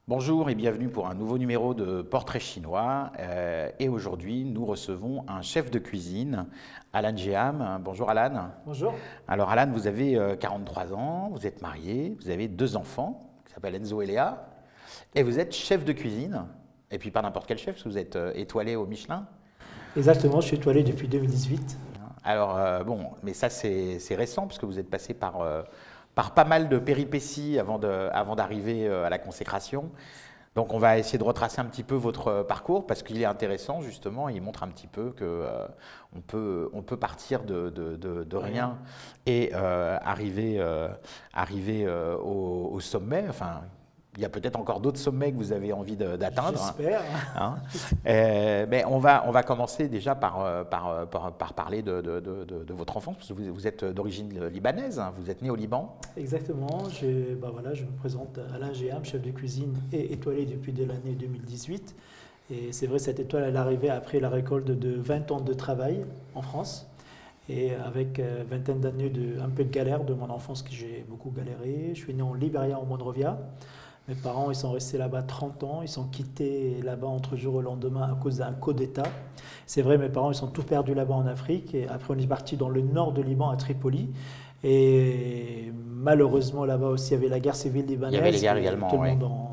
Bonjour et bienvenue pour un nouveau numéro de Portrait chinois. Et aujourd'hui, nous recevons un chef de cuisine, Alan Géham. Bonjour Alan. Bonjour. Alors Alan, vous avez 43 ans, vous êtes marié, vous avez deux enfants qui s'appellent Enzo et Léa. Et vous êtes chef de cuisine. Et puis pas n'importe quel chef, parce que vous êtes étoilé au Michelin. Exactement, je suis étoilé depuis 2018. Alors bon, mais ça c'est récent, parce que vous êtes passé par pas mal de péripéties avant d'arriver à la consécration. Donc on va essayer de retracer un petit peu votre parcours parce qu'il est intéressant justement, il montre un petit peu que on peut partir de rien et arriver au sommet. Enfin, il y a peut-être encore d'autres sommets que vous avez envie d'atteindre. J'espère. Hein. Mais on va commencer déjà par parler de votre enfance, parce que vous êtes d'origine libanaise, hein, vous êtes né au Liban. Exactement, je me présente Alain Géham, chef de cuisine et étoilé depuis dès l'année 2018. Et c'est vrai, cette étoile, elle est arrivée après la récolte de 20 ans de travail en France. Et avec vingtaine d'années de un peu de galère de mon enfance, que j'ai beaucoup galéré. Je suis né en Libéria, au Monrovia. Mes parents, ils sont restés là-bas 30 ans. Ils sont quittés là-bas entre jour au lendemain à cause d'un coup d'État. C'est vrai, mes parents, ils sont tout perdus là-bas en Afrique. Et après, on est parti dans le nord de Liban, à Tripoli. Et malheureusement, là-bas aussi, il y avait la guerre civile Il y avait les libanaise. guerres également, Tout le oui. monde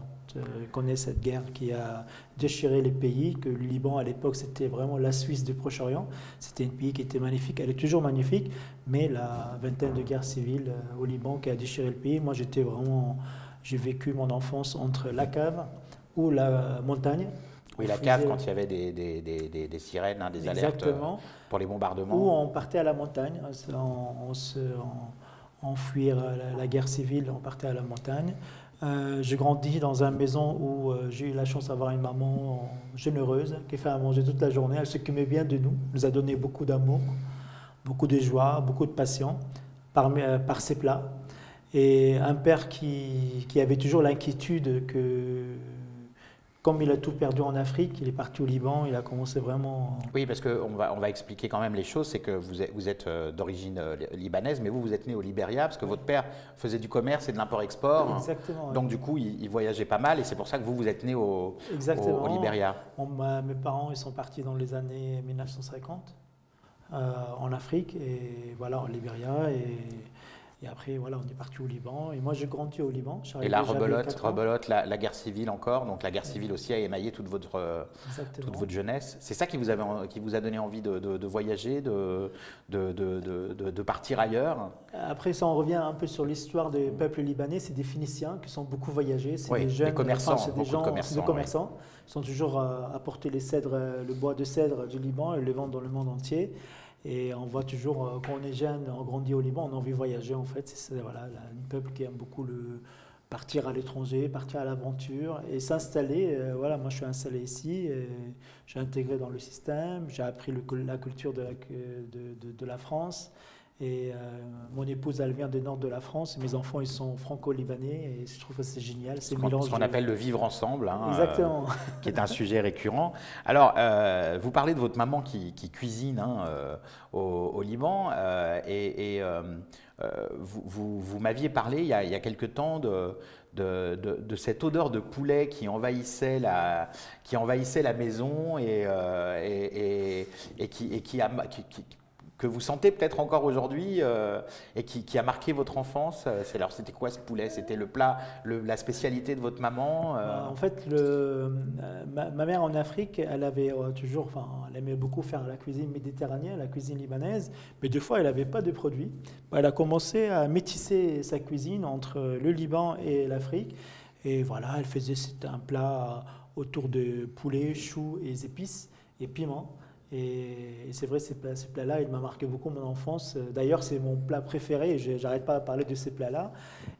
connaît cette guerre qui a déchiré les pays. Que le Liban, à l'époque, c'était vraiment la Suisse du Proche-Orient. C'était un pays qui était magnifique. Elle est toujours magnifique. Mais la vingtaine de guerres civiles au Liban qui a déchiré le pays, moi, j'ai vécu mon enfance entre la cave ou la montagne. Oui, On la cave, faisait- quand il y avait des sirènes, hein, des alertes Exactement. pour les Ou bombardements. on partait à la montagne, en fuir la guerre civile, on partait à la montagne. J'ai grandi dans une maison où j'ai eu la chance d'avoir une maman généreuse qui fait à manger toute la journée. Elle s'occupait bien de nous, nous a donné beaucoup d'amour, beaucoup de joie, beaucoup de passion par ses plats. Et un père qui avait toujours l'inquiétude que, comme il a tout perdu en Afrique, il est parti au Liban, il a commencé vraiment. Oui, parce qu'on va expliquer quand même les choses, c'est que vous êtes d'origine libanaise, mais vous êtes né au Libéria, parce que votre père faisait du commerce et de l'import-export. Exactement, ouais. Donc du coup, il voyageait pas mal, et c'est pour ça que vous êtes né au Exactement. Libéria. Mes parents ils sont partis dans les années 1950 en Afrique et voilà en Libéria et après voilà on est parti au Liban et moi j'ai grandi au Liban. Je suis Et arrivé, là, j'avais 4 ans. rebelote la guerre civile encore. Donc la guerre civile aussi a émaillé toute Exactement. votre jeunesse. C'est ça qui vous a donné envie de voyager, de partir ailleurs. Après ça on revient un peu sur l'histoire des peuples libanais. C'est des Phéniciens qui sont beaucoup voyagés. C'est Oui, des des jeunes, commerçants, c'est des beaucoup de gens, c'est des commerçants. Oui. commerçants. Ils sont toujours apporter les cèdres, le bois de cèdre du Liban et le vendre dans le monde entier. Et on voit toujours, quand on est jeune, on grandit au Liban, on a envie de voyager en fait. Voilà, un peuple qui aime beaucoup partir à l'étranger, partir à l'aventure et s'installer. Voilà, moi je suis installé ici, j'ai intégré dans le système, j'ai appris la culture de la France. Et mon épouse, elle vient du nord de la France. Mes enfants, ils sont franco-libanais. Et je trouve que c'est génial. C'est le Ce mélange qu'on de. appelle le vivre ensemble, hein, Exactement. qui est un sujet récurrent. Alors, vous parlez de votre maman qui cuisine, hein, au Liban, vous m'aviez parlé il y a quelque temps de cette odeur de poulet qui envahissait la maison que vous sentez peut-être encore aujourd'hui et qui a marqué votre enfance. Alors, c'était quoi ce poulet? C'était le plat, la spécialité de votre maman? En fait, ma mère en Afrique, elle avait toujours, enfin, elle aimait beaucoup faire la cuisine méditerranéenne, la cuisine libanaise, mais des fois, elle n'avait pas de produits. Elle a commencé à métisser sa cuisine entre le Liban et l'Afrique. Et voilà, elle faisait, c'était un plat autour de poulet, choux et épices et piments. Et c'est vrai, ces plats-là, il m'a marqué beaucoup mon enfance. D'ailleurs, c'est mon plat préféré et j'arrête pas de parler de ces plats-là.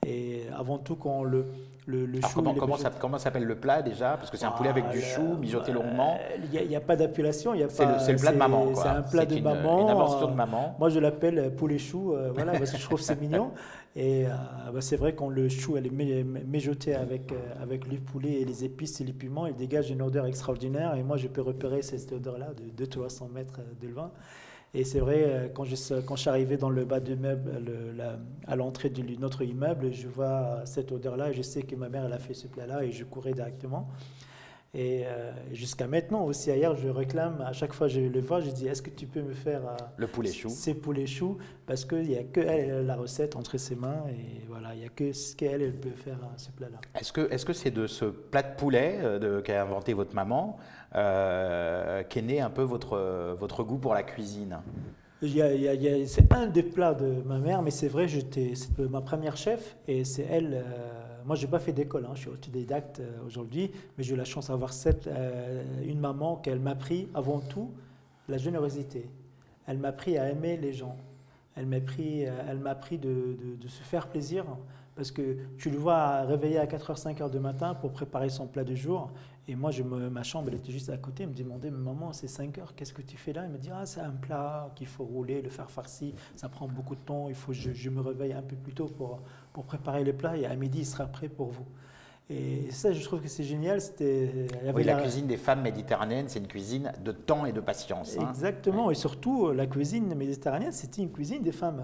Et avant tout, quand le Alors, chou, il est comment s'appelle le plat déjà? Parce que c'est un poulet avec du chou mijoté longuement. Il n'y a pas d'appellation, il y a C'est le plat de maman, quoi. c'est un plat de Une maman. invention de maman. Moi, je l'appelle poulet chou, voilà, parce que je trouve que c'est mignon. Et c'est vrai quand le chou elle est mijoté avec le poulet et les épices et les piments, il dégage une odeur extraordinaire. Et moi, je peux repérer cette odeur-là de 200-300 mètres de loin. Et c'est vrai, quand je suis arrivé dans le bas de l'immeuble, à l'entrée de notre immeuble, je vois cette odeur-là et je sais que ma mère elle a fait ce plat-là et je courais directement. Et jusqu'à maintenant aussi, ailleurs, je réclame, à chaque fois que je le vois, je dis, est-ce que tu peux me faire Le poulet chou. ces poulets choux? Parce qu'il n'y a que elle, la recette entre ses mains, et voilà, il n'y a que ce qu'elle elle peut faire ce plat-là. Est-ce que c'est de ce plat de poulet qu'a inventé votre maman qu'est né un peu votre goût pour la cuisine? C'est un des plats de ma mère, mais c'est vrai, c'est ma première chef et c'est elle. Moi, je n'ai pas fait d'école, je suis autodidacte aujourd'hui, mais j'ai eu la chance d'avoir une maman qu'elle m'a appris avant tout la générosité. Elle m'a appris à aimer les gens. Elle m'a appris de se faire plaisir. Parce que tu le vois réveiller à 4h, 5h du matin pour préparer son plat du jour. Et moi, ma chambre, elle était juste à côté. Elle me demandait, mais maman, c'est 5h, qu'est-ce que tu fais là? Elle me dit, ah, c'est un plat qu'il faut rouler, le faire farci. Ça prend beaucoup de temps. Je me réveille un peu plus tôt pour préparer le plat. Et à midi, il sera prêt pour vous. Et ça, je trouve que c'est génial. Oui, la cuisine des femmes méditerranéennes, c'est une cuisine de temps et de patience. Exactement. Et surtout, la cuisine méditerranéenne, c'était une cuisine des femmes.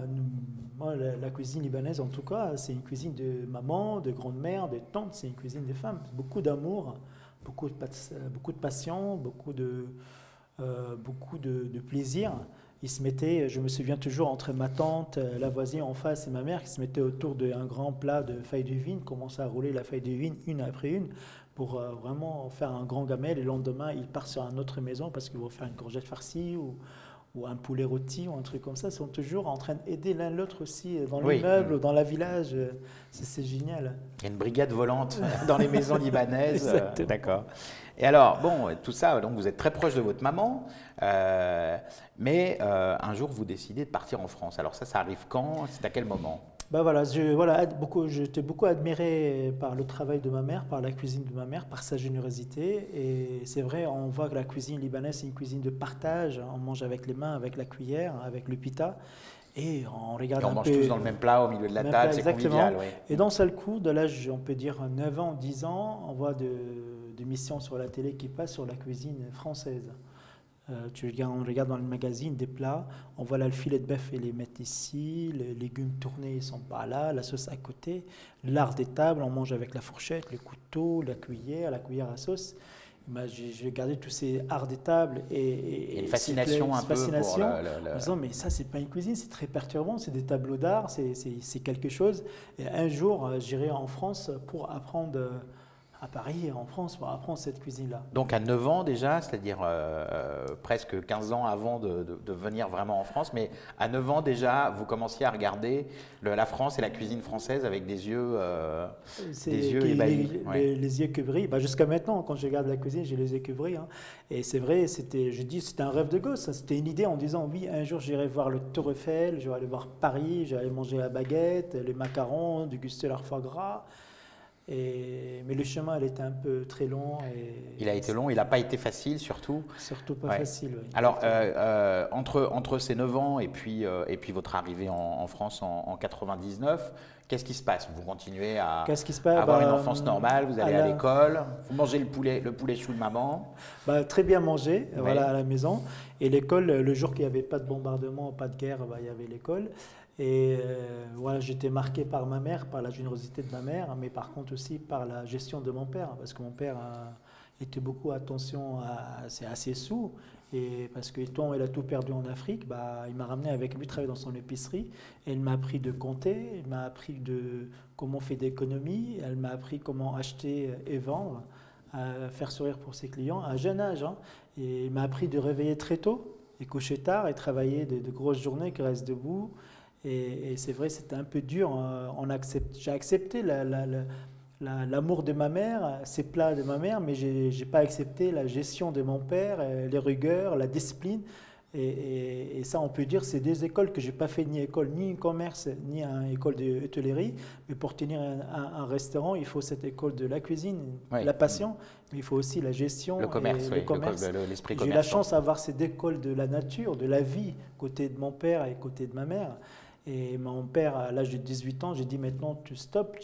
Moi, la cuisine libanaise, en tout cas, c'est une cuisine de maman, de grand-mère, de tante. C'est une cuisine des femmes. Beaucoup d'amour, beaucoup de passion, beaucoup de plaisir. Je me souviens toujours, entre ma tante, la voisine en face et ma mère, qui se mettaient autour d'un grand plat de feuilles de vigne, commençaient à rouler la feuille de vigne une après une pour vraiment faire un grand gamelle. Et le lendemain, ils partent sur une autre maison parce qu'ils vont faire une courgette farcie ou un poulet rôti ou un truc comme ça. Ils sont toujours en train d'aider l'un l'autre aussi dans l'immeuble ou dans la village. C'est génial. Il y a une brigade volante dans les maisons libanaises. D'accord. Et alors, bon, tout ça, donc vous êtes très proche de votre maman, mais un jour vous décidez de partir en France. Alors ça arrive quand? C'est à quel moment? J'étais beaucoup admiré par le travail de ma mère, par la cuisine de ma mère, par sa générosité. Et c'est vrai, on voit que la cuisine libanaise, c'est une cuisine de partage. On mange avec les mains, avec la cuillère, avec le pita. Et on regarde on mange tous dans le même plat au milieu de la table, c'est convivial. Oui. Et d'un seul coup, de l'âge, on peut dire 9 ans, 10 ans, on voit des missions sur la télé qui passent sur la cuisine française. On regarde dans le magazine des plats, on voit là le filet de bœuf et les mettent ici, les légumes tournés ils sont pas là, la sauce à côté, l'art des tables, on mange avec la fourchette, le couteau, la cuillère à sauce. J'ai gardé tous ces arts des tables et une fascination un peu pour en disant mais ça c'est pas une cuisine, c'est très perturbant, c'est des tableaux d'art, c'est quelque chose. Et un jour j'irai en France pour apprendre à Paris, en France, pour apprendre cette cuisine-là. Donc à 9 ans déjà, c'est-à-dire presque 15 ans avant de venir vraiment en France, mais à 9 ans déjà, vous commenciez à regarder la France et la cuisine française avec des yeux ébahis. Les yeux qui brillent. Jusqu'à maintenant, quand je regarde la cuisine, j'ai les yeux qui brillent. Et c'est vrai, c'était un rêve de gosse. C'était une idée en disant, oui, un jour j'irai voir le Tour Eiffel, je vais aller voir Paris, je vais aller manger la baguette, les macarons, déguster leur foie gras. Mais le chemin, il était un peu très long. Il a été long, il n'a pas été facile surtout. Surtout pas facile, oui. Alors, entre ces 9 ans et puis votre arrivée en France en 99, qu'est-ce qui se passe? Vous continuez à avoir une enfance normale, vous allez à l'école, vous mangez le poulet chou de maman? Très bien mangé, à la maison. Et l'école, le jour qu'il n'y avait pas de bombardement, pas de guerre, il y avait l'école. Et j'étais marqué par ma mère, par la générosité de ma mère, mais par contre aussi par la gestion de mon père, parce que mon père était beaucoup attention c'est assez sous, et parce que quand il a tout perdu en Afrique, il m'a ramené avec lui travailler dans son épicerie, et il m'a appris de compter, il m'a appris comment on fait d'économie, elle m'a appris comment acheter et vendre, à faire sourire pour ses clients, à un jeune âge, et il m'a appris de réveiller très tôt, et coucher tard, et travailler de grosses journées qui restent debout. Et c'est vrai, c'était un peu dur. J'ai accepté l'amour de ma mère, ces plats de ma mère, mais je n'ai pas accepté la gestion de mon père, les rigueurs, la discipline. Et ça, on peut dire, c'est des écoles que je n'ai pas fait, ni commerce, ni une école d'hôtellerie. Mais pour tenir un restaurant, il faut cette école de la cuisine, la passion, mais il faut aussi la gestion, le commerce, l'esprit commerçant. J'ai eu la chance d'avoir cette école de la nature, de la vie, côté de mon père et côté de ma mère. Et mon père, à l'âge de 18 ans, j'ai dit maintenant tu stops.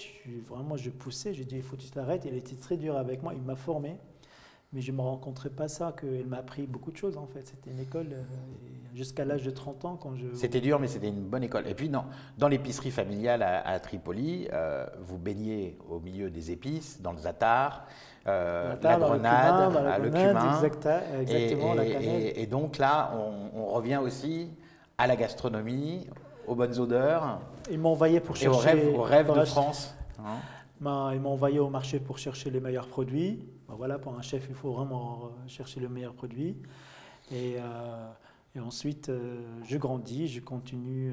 Vraiment, je poussais, j'ai dit il faut que tu t'arrêtes. Il était très dur avec moi, il m'a formé. Mais je ne me rencontrais pas ça, qu'elle m'a appris beaucoup de choses en fait. C'était une école jusqu'à l'âge de 30 ans quand je... C'était dur, mais c'était une bonne école. Et puis, dans l'épicerie familiale à Tripoli, vous baignez au milieu des épices, dans le za'atar, la grenade, le cumin. Exactement, la cannelle. Et donc là, on revient aussi à la gastronomie, aux bonnes odeurs. Ils m'ont envoyé pour chercher... Et aux rêves de France. Hein. Ils m'ont envoyé au marché pour chercher les meilleurs produits. Voilà, pour un chef, il faut vraiment chercher le meilleur produit. Et ensuite, je grandis, je continue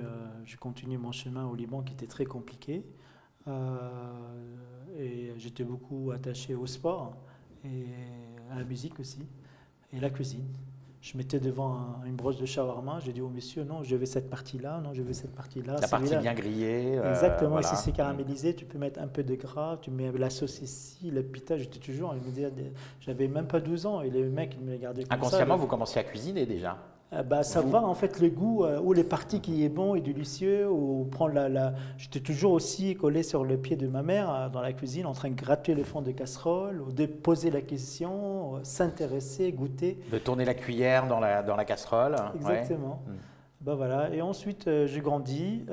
mon chemin au Liban qui était très compliqué. Et j'étais beaucoup attaché au sport et à la musique aussi, et la cuisine. Je mettais devant une broche de shawarma, j'ai dit au monsieur, non, je veux cette partie-là, non, je veux cette partie-là. La partie bien grillée. Exactement, voilà. Si c'est caramélisé, tu peux mettre un peu de gras, tu mets la sauce ici, le pita, j'étais toujours, j'avais même pas 12 ans, et les mecs, ils me regardaient comme ça. Inconsciemment, vous commenciez à cuisiner déjà? Ça va, en fait, le goût, ou les parties qui est bon et délicieux, ou prendre J'étais toujours aussi collé sur le pied de ma mère dans la cuisine, en train de gratter le fond de casserole, ou de poser la question, s'intéresser, goûter. De tourner la cuillère dans la casserole. Exactement. Ouais. Voilà. Et ensuite, j'ai grandi.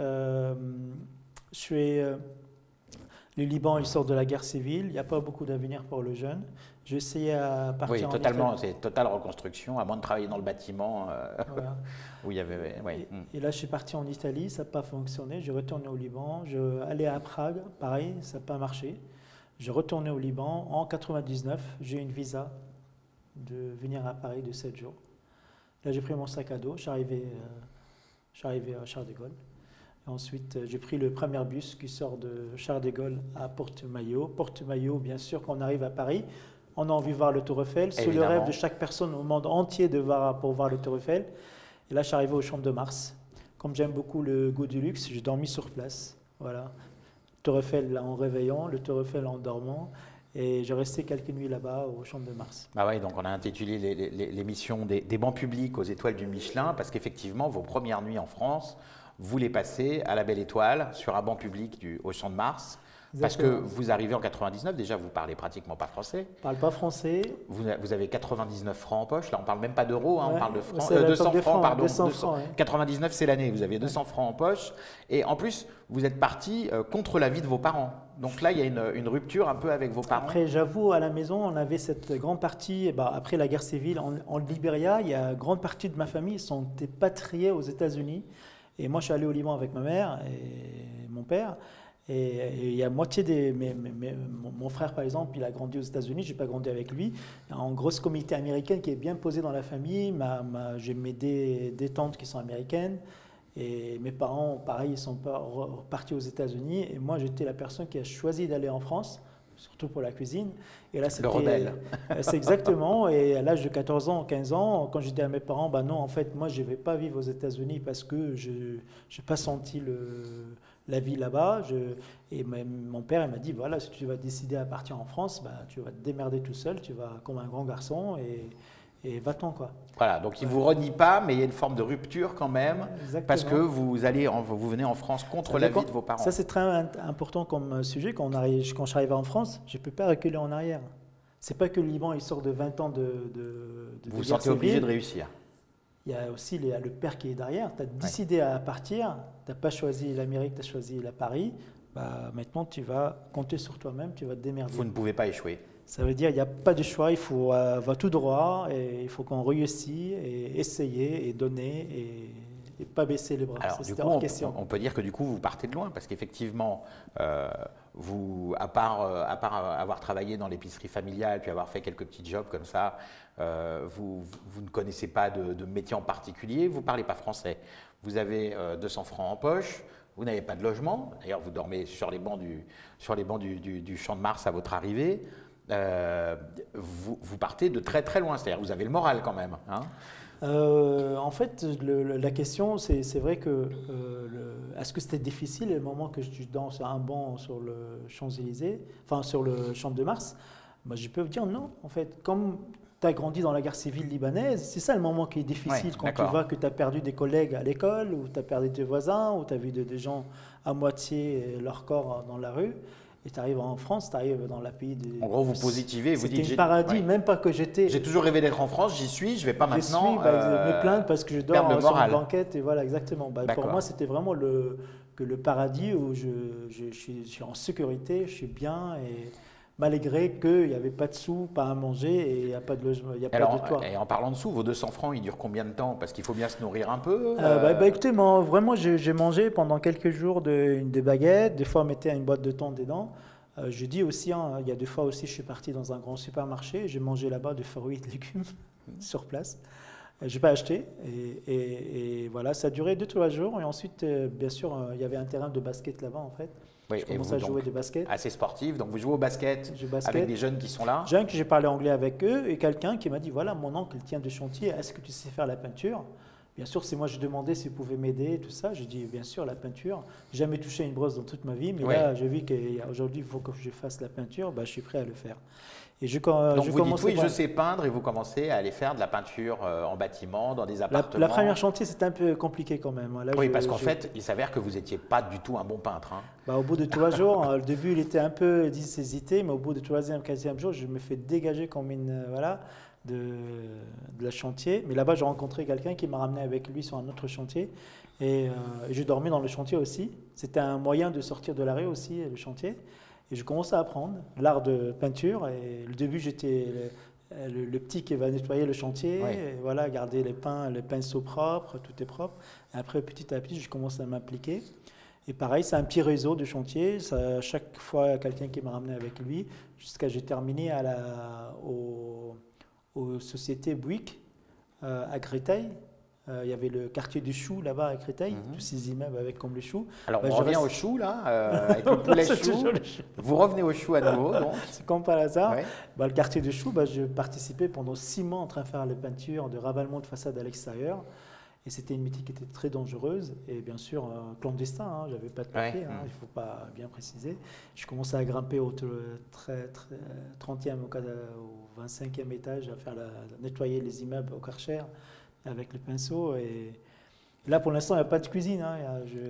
Le Liban, il sort de la guerre civile. Il n'y a pas beaucoup d'avenir pour le jeune. J'ai essayé à partir en totalement. C'est totale reconstruction, à moins de travailler dans le bâtiment voilà. où il y avait. Et là, je suis parti en Italie. Ça n'a pas fonctionné. J'ai retourné au Liban. Je allais à Prague. Pareil, ça n'a pas marché. J'ai retourné au Liban. En 99, j'ai eu une visa de venir à Paris de 7 jours. Là, j'ai pris mon sac à dos. Je suis arrivé à Charles de Gaulle. Ensuite, j'ai pris le premier bus qui sort de Charles de Gaulle à Porte-Maillot. Porte-Maillot, bien sûr, quand on arrive à Paris, on a envie de voir le Tour Eiffel. C'est le rêve de chaque personne au monde entier pour voir le Tour Eiffel. Et là, je suis arrivé au Champ de Mars. Comme j'aime beaucoup le goût du luxe, j'ai dormi sur place. Voilà. Le Tour Eiffel en réveillant, le Tour Eiffel en dormant. Et j'ai resté quelques nuits là-bas au Champ de Mars. Ah ouais, donc on a intitulé l'émission des bancs publics aux étoiles du Michelin, parce qu'effectivement, vos premières nuits en France, vous les passez à la Belle Étoile, sur un banc public au Champ de Mars. Exactement. Parce que vous arrivez en 99, déjà vous parlez pratiquement pas français. Je parle pas français. Vous avez 99 francs en poche, là on parle même pas d'euros, on parle de francs. 200 francs, pardon. 200 francs, ouais. 99 c'est l'année, vous aviez 200 francs en poche. Et en plus, vous êtes parti contre l'avis de vos parents. Donc là, il y a une rupture un peu avec vos parents. Après, j'avoue, à la maison, on avait cette grande partie, après la guerre civile en Libéria, il y a une grande partie de ma famille qui sont expatriés aux États-Unis. Et moi, je suis allé au Liban avec ma mère et mon père. Et il y a moitié mon frère, par exemple, il a grandi aux États-Unis, je n'ai pas grandi avec lui. Il y a une grosse communauté américaine qui est bien posée dans la famille. J'ai des tantes qui sont américaines. Et mes parents, pareil, ils sont partis aux États-Unis. Et moi, j'étais la personne qui a choisi d'aller en France, surtout pour la cuisine. Et là, le rebelle. C'est exactement. Et à l'âge de 14 ans, 15 ans, quand j'ai dit à mes parents, non, en fait, moi, je ne vais pas vivre aux États-Unis parce que je n'ai pas senti la vie là-bas. Et mon père, il m'a dit, voilà, si tu vas décider à partir en France, tu vas te démerder tout seul, tu vas comme un grand garçon et va-t'en, quoi. Voilà, donc il ne vous renie pas, mais il y a une forme de rupture quand même, exactement. Parce que vous venez en France contre l'avis de vos parents. Ça, c'est très important comme sujet. Quand je suis arrivé en France, je ne peux pas reculer en arrière. Ce n'est pas que le Liban il sort de 20 ans de vous vous sentez obligé de réussir. Il y a aussi le père qui est derrière. Tu as décidé à partir, tu n'as pas choisi l'Amérique, tu as choisi Paris. Maintenant, tu vas compter sur toi-même, tu vas te démerder. Vous ne pouvez pas échouer. Ça veut dire qu'il n'y a pas de choix, il faut va tout droit et il faut qu'on réussisse et essayer et donner et pas baisser les bras. Alors, du coup, on peut dire que du coup, vous partez de loin parce qu'effectivement, vous, à part avoir travaillé dans l'épicerie familiale puis avoir fait quelques petits jobs comme ça, vous ne connaissez pas de métier en particulier, vous ne parlez pas français. Vous avez 200 francs en poche. Vous n'avez pas de logement. D'ailleurs, vous dormez sur les bancs du Champ de Mars à votre arrivée. Vous partez de très très loin, c'est-à-dire vous avez le moral quand même. Hein. En fait, la question, c'est vrai que est-ce que c'était difficile le moment que je danse sur un banc sur le Champs-Élysées, enfin sur le Champ de Mars? Je peux vous dire non. En fait, comme tu as grandi dans la guerre civile libanaise, c'est ça le moment qui est difficile quand tu vois que tu as perdu des collègues à l'école, ou tu as perdu tes voisins, ou tu as vu des gens à moitié leur corps dans la rue. Et tu arrives en France, tu arrives dans la pays des... En gros, vous positivez et vous dites... C'était un paradis, même pas que j'étais... J'ai toujours rêvé d'être en France, j'y suis, je ne vais pas maintenant... me plaindre parce que je dors sur une banquette, et voilà, exactement. Pour moi, c'était vraiment le paradis où je suis en sécurité, je suis bien, et malgré qu'il n'y avait pas de sous, pas à manger et il n'y a pas de logement, il n'y a pas de toit. Et en parlant de sous, vos 200 francs, ils durent combien de temps? Parce qu'il faut bien se nourrir un peu. Écoutez, vraiment, j'ai mangé pendant quelques jours des baguettes, des fois on mettait une boîte de thon dedans. Je dis aussi, il y a des fois aussi, je suis parti dans un grand supermarché, j'ai mangé là-bas des fruits et de légumes sur place. Je n'ai pas acheté et voilà, ça a duré 2-3 jours et ensuite, bien sûr, il y avait un terrain de basket là-bas en fait. Oui, je commence à jouer des baskets. Assez sportif, donc vous jouez au basket avec des jeunes qui sont là. Jeunes que j'ai parlé anglais avec eux et quelqu'un qui m'a dit, voilà, mon oncle tient du chantier, est-ce que tu sais faire la peinture? Bien sûr, c'est moi je demandais s'il pouvait m'aider, tout ça. J'ai dit, bien sûr, la peinture. J'ai jamais touché une brosse dans toute ma vie, mais là, j'ai vu qu'aujourd'hui, il faut que je fasse la peinture, je suis prêt à le faire. Et donc vous dites, oui, je sais peindre, et vous commencez à aller faire de la peinture en bâtiment, dans des appartements. La première chantier, c'était un peu compliqué quand même. Là, oui, parce qu'en fait, il s'avère que vous n'étiez pas du tout un bon peintre. Hein. Au bout de 3 jours, le début, il était un peu hésité, mais au bout du 3e, 4e jour, je me fais dégager comme une... de la chantier. Mais là-bas, j'ai rencontré quelqu'un qui m'a ramené avec lui sur un autre chantier. Et j'ai dormi dans le chantier aussi. C'était un moyen de sortir de l'arrêt aussi, le chantier. Et je commençais à apprendre l'art de peinture. Et le début, j'étais le petit qui va nettoyer le chantier, et voilà, garder les pinceaux propres, tout est propre. Et après, petit à petit, je commence à m'impliquer. Et pareil, c'est un petit réseau de chantiers. À chaque fois, quelqu'un qui m'a ramené avec lui, jusqu'à j'ai terminé aux sociétés Bouygues à Créteil. Il y avait le quartier du chou là-bas à Créteil, tous ces immeubles avec comme le chou. Alors on revient au chou là, avec le poulet chou. Vous revenez au chou à nouveau. C'est comme par hasard. Le quartier du chou, je participais pendant 6 mois en train de faire les peintures de ravalement de façade à l'extérieur. Et c'était une métier qui était très dangereuse et bien sûr clandestin. Je n'avais pas de papier, il ne faut pas bien préciser. Je commençais à grimper au 30e au 25e étage, à nettoyer les immeubles au Karcher avec le pinceau. Et là, pour l'instant, il n'y a pas de cuisine.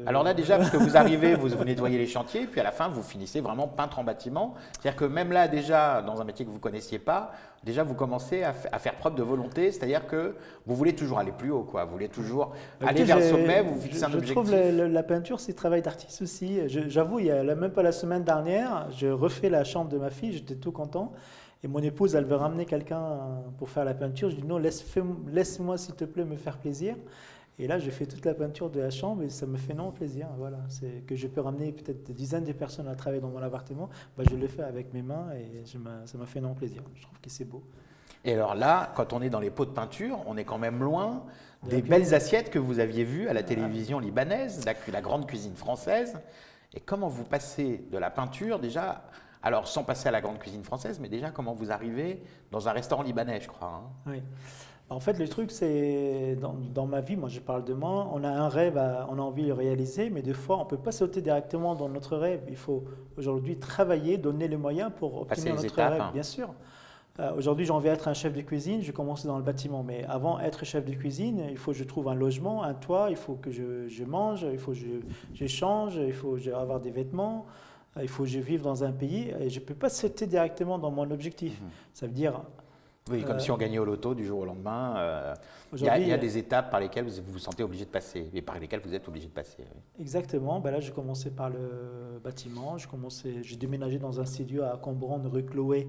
Alors là, déjà, parce que vous arrivez, vous nettoyez les chantiers, puis à la fin, vous finissez vraiment peintre en bâtiment. C'est-à-dire que même là, déjà, dans un métier que vous ne connaissiez pas, déjà, vous commencez à faire preuve de volonté, c'est-à-dire que vous voulez toujours aller plus haut, quoi. Vous voulez toujours aller vers le sommet, vous fixez un objectif. Je trouve la peinture, c'est travail d'artiste aussi. J'avoue, il n'y a même pas la semaine dernière, je refais la chambre de ma fille, j'étais tout content. Et mon épouse, elle veut ramener quelqu'un pour faire la peinture. Je dis non, laisse-moi s'il te plaît me faire plaisir. Et là, je fais toute la peinture de la chambre et ça me fait non plaisir. Voilà, c'est que je peux ramener peut-être des dizaines de personnes à travailler dans mon appartement. Je le fais avec mes mains et ça m'a fait non plaisir. Je trouve que c'est beau. Et alors là, quand on est dans les pots de peinture, on est quand même loin des belles assiettes que vous aviez vues à la télévision libanaise, la grande cuisine française. Et comment vous passez de la peinture déjà, alors sans passer à la grande cuisine française, mais déjà comment vous arrivez dans un restaurant libanais, je crois. Oui. En fait, le truc, c'est dans ma vie, moi je parle de moi, on a un rêve, on a envie de le réaliser, mais des fois, on ne peut pas sauter directement dans notre rêve. Il faut aujourd'hui travailler, donner les moyens pour obtenir notre rêve, bien sûr. Aujourd'hui, j'ai envie d'être un chef de cuisine, je commence dans le bâtiment, mais avant d'être chef de cuisine, il faut que je trouve un logement, un toit, il faut que je mange, il faut que je change, il faut que avoir des vêtements, il faut que je vive dans un pays, et je ne peux pas sauter directement dans mon objectif. Ça veut dire... Oui, comme si on gagnait au loto du jour au lendemain. Il y a des étapes par lesquelles vous vous sentez obligé de passer et par lesquelles vous êtes obligé de passer. Oui. Exactement. Là, j'ai commencé par le bâtiment. J'ai déménagé dans un studio à Cambronne, rue Chloé,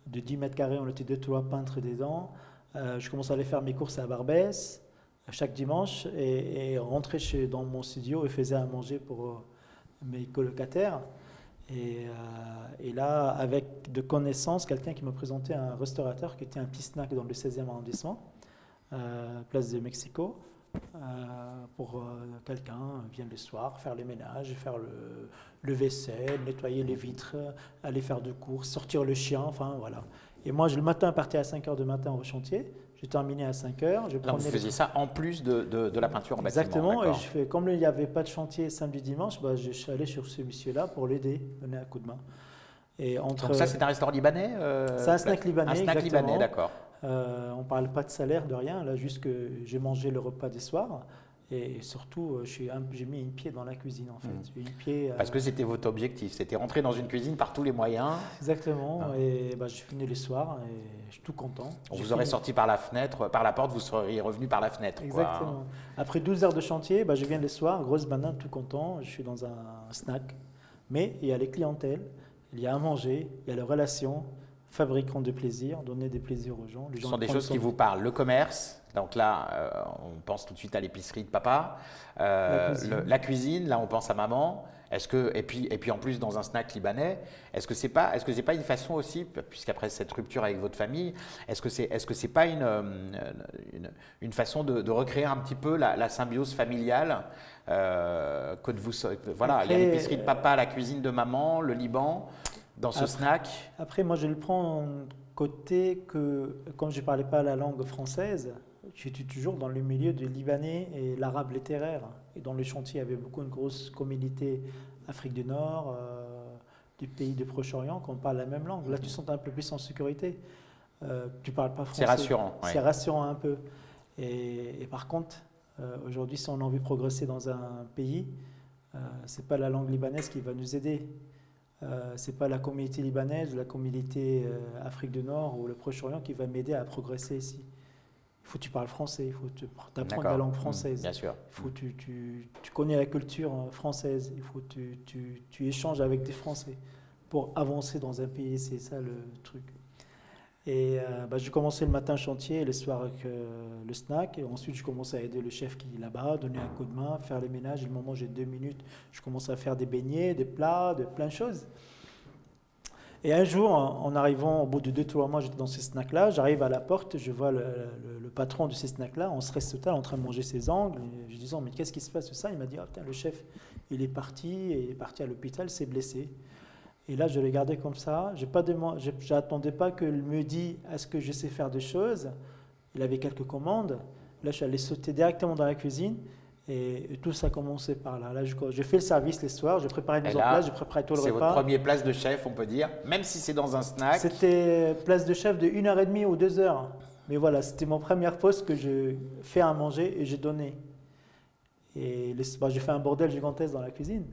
de 10 mètres carrés. On était 2-3 peintres dedans. Je commençais à aller faire mes courses à Barbès chaque dimanche et rentrer dans mon studio et faisais à manger pour mes colocataires. Et là, avec de connaissances, quelqu'un qui m'a présenté un restaurateur qui était un petit snack dans le 16e arrondissement, place de Mexico, pour quelqu'un vient le soir faire le ménage, faire le vaisselle, nettoyer les vitres, aller faire de courses, sortir le chien, enfin voilà. Et moi, le matin, partais à 5h du matin au chantier. J'ai terminé à 5h. Vous faisiez ça en plus de la peinture en bâtiment. Exactement. Et comme il n'y avait pas de chantier samedi, dimanche, je suis allé sur ce monsieur-là pour l'aider, donner un coup de main. Et donc ça, c'est un restaurant libanais C'est un snack libanais. Un snack libanais, d'accord. On ne parle pas de salaire, de rien. Là, juste que j'ai mangé le repas des soirs. Et surtout, j'ai mis une pied dans la cuisine en fait. Une pied, Parce que c'était votre objectif, c'était rentrer dans une cuisine par tous les moyens. exactement. Et bah, je finis le soir et je suis tout content. On J'ai vous aurait fini. sorti par la fenêtre, par la porte, vous seriez revenu par la fenêtre, quoi. Exactement. Après 12 heures de chantier, bah, je viens le soir, grosse banane, tout content. Je suis dans un snack. Mais il y a les clientèles, il y a à manger, il y a les relations, fabricants de plaisir, donner des plaisirs aux gens. Les Ce gens sont des prennent choses soin qui de vous parlent. Le commerce, donc là, on pense tout de suite à l'épicerie de papa. la cuisine. La cuisine, là, on pense à maman. Et puis en plus dans un snack libanais, est-ce que c'est pas une façon aussi, puisqu'après cette rupture avec votre famille, est-ce que c'est pas une façon de recréer un petit peu la symbiose familiale que de vous, voilà, il y a Après, l'épicerie de papa, la cuisine de maman, le Liban, dans ce snack. Après, moi, je le prends côté que, comme je ne parlais pas la langue française, j'étais toujours dans le milieu du libanais et l'arabe littéraire. Et dans le chantier, il y avait beaucoup une grosse communauté Afrique du Nord, du pays du Proche-Orient, qu'on parle la même langue. Là, tu te sens un peu plus en sécurité. Tu ne parles pas français. C'est rassurant. Ouais. C'est rassurant un peu. Et par contre, aujourd'hui, si on a envie de progresser dans un pays, ce n'est pas la langue libanaise qui va nous aider. C'est pas la communauté libanaise, la communauté Afrique du Nord ou le Proche-Orient qui va m'aider à progresser ici. Il faut que tu parles français, il faut apprendre la langue française. Bien sûr. Il faut que tu connais la culture française, il faut que tu échanges avec des Français pour avancer dans un pays, c'est ça le truc. Et bah, je commençais le matin chantier, le soir avec le snack. Et ensuite, je commençais à aider le chef qui est là-bas, donner un coup de main, faire le ménage. Et le moment où j'ai 2 minutes, je commence à faire des beignets, des plats, plein de choses. Et un jour, en arrivant au bout de 2-3 mois, j'étais dans ces snacks-là. J'arrive à la porte, je vois le patron de ces snacks-là, on se reste total en train de manger ses angles. Et je dis, mais qu'est-ce qui se passe ça? Il m'a dit, oh, putain, le chef, il est parti à l'hôpital, s'est blessé. Et là, je l'ai gardé comme ça. Je n'attendais pas qu'il me dise est-ce que je sais faire des choses. Il avait quelques commandes. Là, je suis allé sauter directement dans la cuisine. Et tout ça a commencé par là. Là, je fais le service les soirs. Je préparais mes plats, je préparais tout le repas. C'est votre premier place de chef, on peut dire, même si c'est dans un snack. C'était place de chef de 1h30 ou 2 heures. Mais voilà, c'était mon premier poste que je fais à manger et j'ai donné. Et j'ai fait un bordel gigantesque dans la cuisine.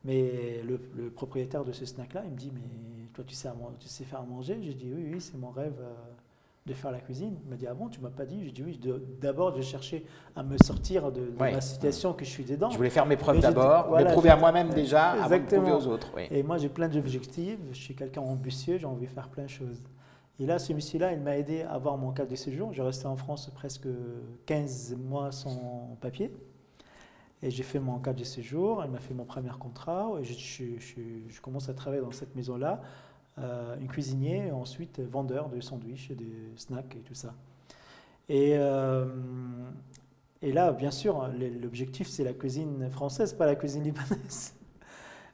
Mais le propriétaire de ce snack-là, il me dit, mais toi, tu sais faire à manger? J'ai dit, oui, c'est mon rêve de faire la cuisine. Il m'a dit, ah bon, tu m'as pas dit? J'ai dit, oui, d'abord, j'ai cherché à me sortir de la situation que je suis dedans. Je voulais faire mes preuves d'abord, voilà, me prouver à moi-même déjà, avant de prouver aux autres. Oui. Et moi, j'ai plein d'objectifs, je suis quelqu'un ambitieux, j'ai envie de faire plein de choses. Et là, ce monsieur-là, il m'a aidé à avoir mon carte de séjour. J'ai resté en France presque 15 mois sans papier. Et j'ai fait mon cadre de séjour, il m'a fait mon premier contrat, et je commence à travailler dans cette maison-là, une cuisinier, et ensuite vendeur de sandwichs, de snacks et tout ça. Et là, bien sûr, l'objectif, c'est la cuisine française, pas la cuisine libanaise.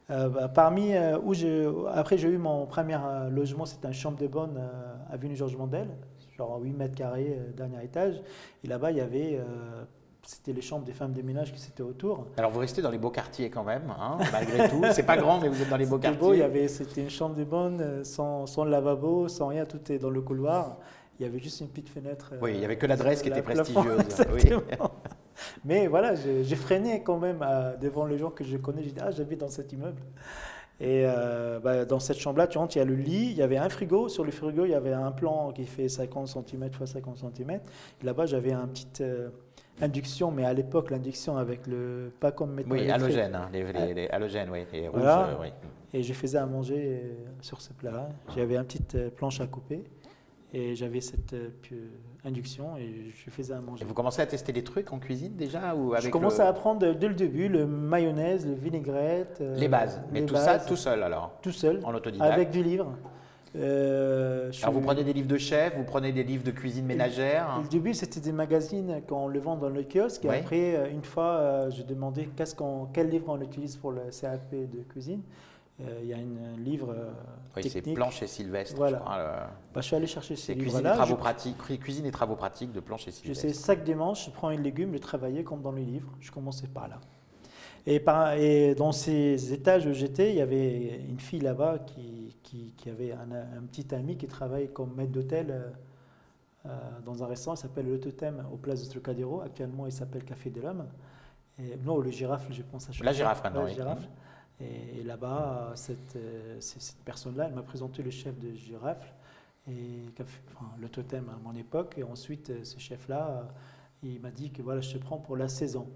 Après, j'ai eu mon premier logement, c'était un chambre de bonne avenue Georges Mandel, genre 8 mètres carrés, dernier étage. Et là-bas, il y avait... c'était les chambres des femmes de ménage qui étaient autour. Alors vous restez dans les beaux quartiers quand même, hein, malgré tout. C'est pas grand, mais vous êtes dans les beaux quartiers. C'était une chambre de bonne, sans lavabo, sans rien, tout est dans le couloir. Il y avait juste une petite fenêtre. Oui, il n'y avait que l'adresse qui était prestigieuse. Exactement. Oui. Mais voilà, j'ai freiné quand même devant les gens que je connais. J'ai dit, j'habite dans cet immeuble. Et dans cette chambre-là, tu rentres, il y a le lit, il y avait un frigo. Sur le frigo, il y avait un plan qui fait 50 cm x 50 cm. Et là-bas, j'avais un petit... induction, mais à l'époque, l'induction avec le... pas comme maintenant. Oui, halogène, hein, les halogènes, oui, les rouges, voilà. Oui. Et je faisais à manger sur ce plat-là. J'avais une petite planche à couper et j'avais cette induction et je faisais à manger. Et vous commencez à tester des trucs en cuisine déjà ou avec Je commençais à apprendre dès le début, le mayonnaise, le vinaigrette. Les bases, mais tout ça tout seul alors? Tout seul, en autodidacte? Avec du livre. Alors vous prenez des livres de chef, vous prenez des livres de cuisine ménagère? Au début, c'était des magazines qu'on le vend dans le kiosque. Et après, une fois, je demandais quel livre on utilise pour le CAP de cuisine. Il y a un livre technique. C'est Planche et Sylvestre. Voilà. Je crois, je suis allé chercher ces livres-là. Cuisine et travaux pratiques de Planche et Sylvestre. Je sais, chaque dimanche, je prends un légume, je travaillais comme dans le livre. Je commençais par là. Et dans ces étages où j'étais, il y avait une fille là-bas qui avait un petit ami qui travaille comme maître d'hôtel dans un restaurant qui s'appelle Le Totem au Place de Trocadéro. Actuellement, il s'appelle Café de l'Homme. Et, non, le Giraffle, je pense à chaque La fois. Giraffle maintenant, Ouais, oui. Giraffle. Et là-bas, cette personne-là, elle m'a présenté le chef de Giraffle, et, enfin, le totem à mon époque. Et ensuite, ce chef-là, il m'a dit que voilà, je te prends pour la saison,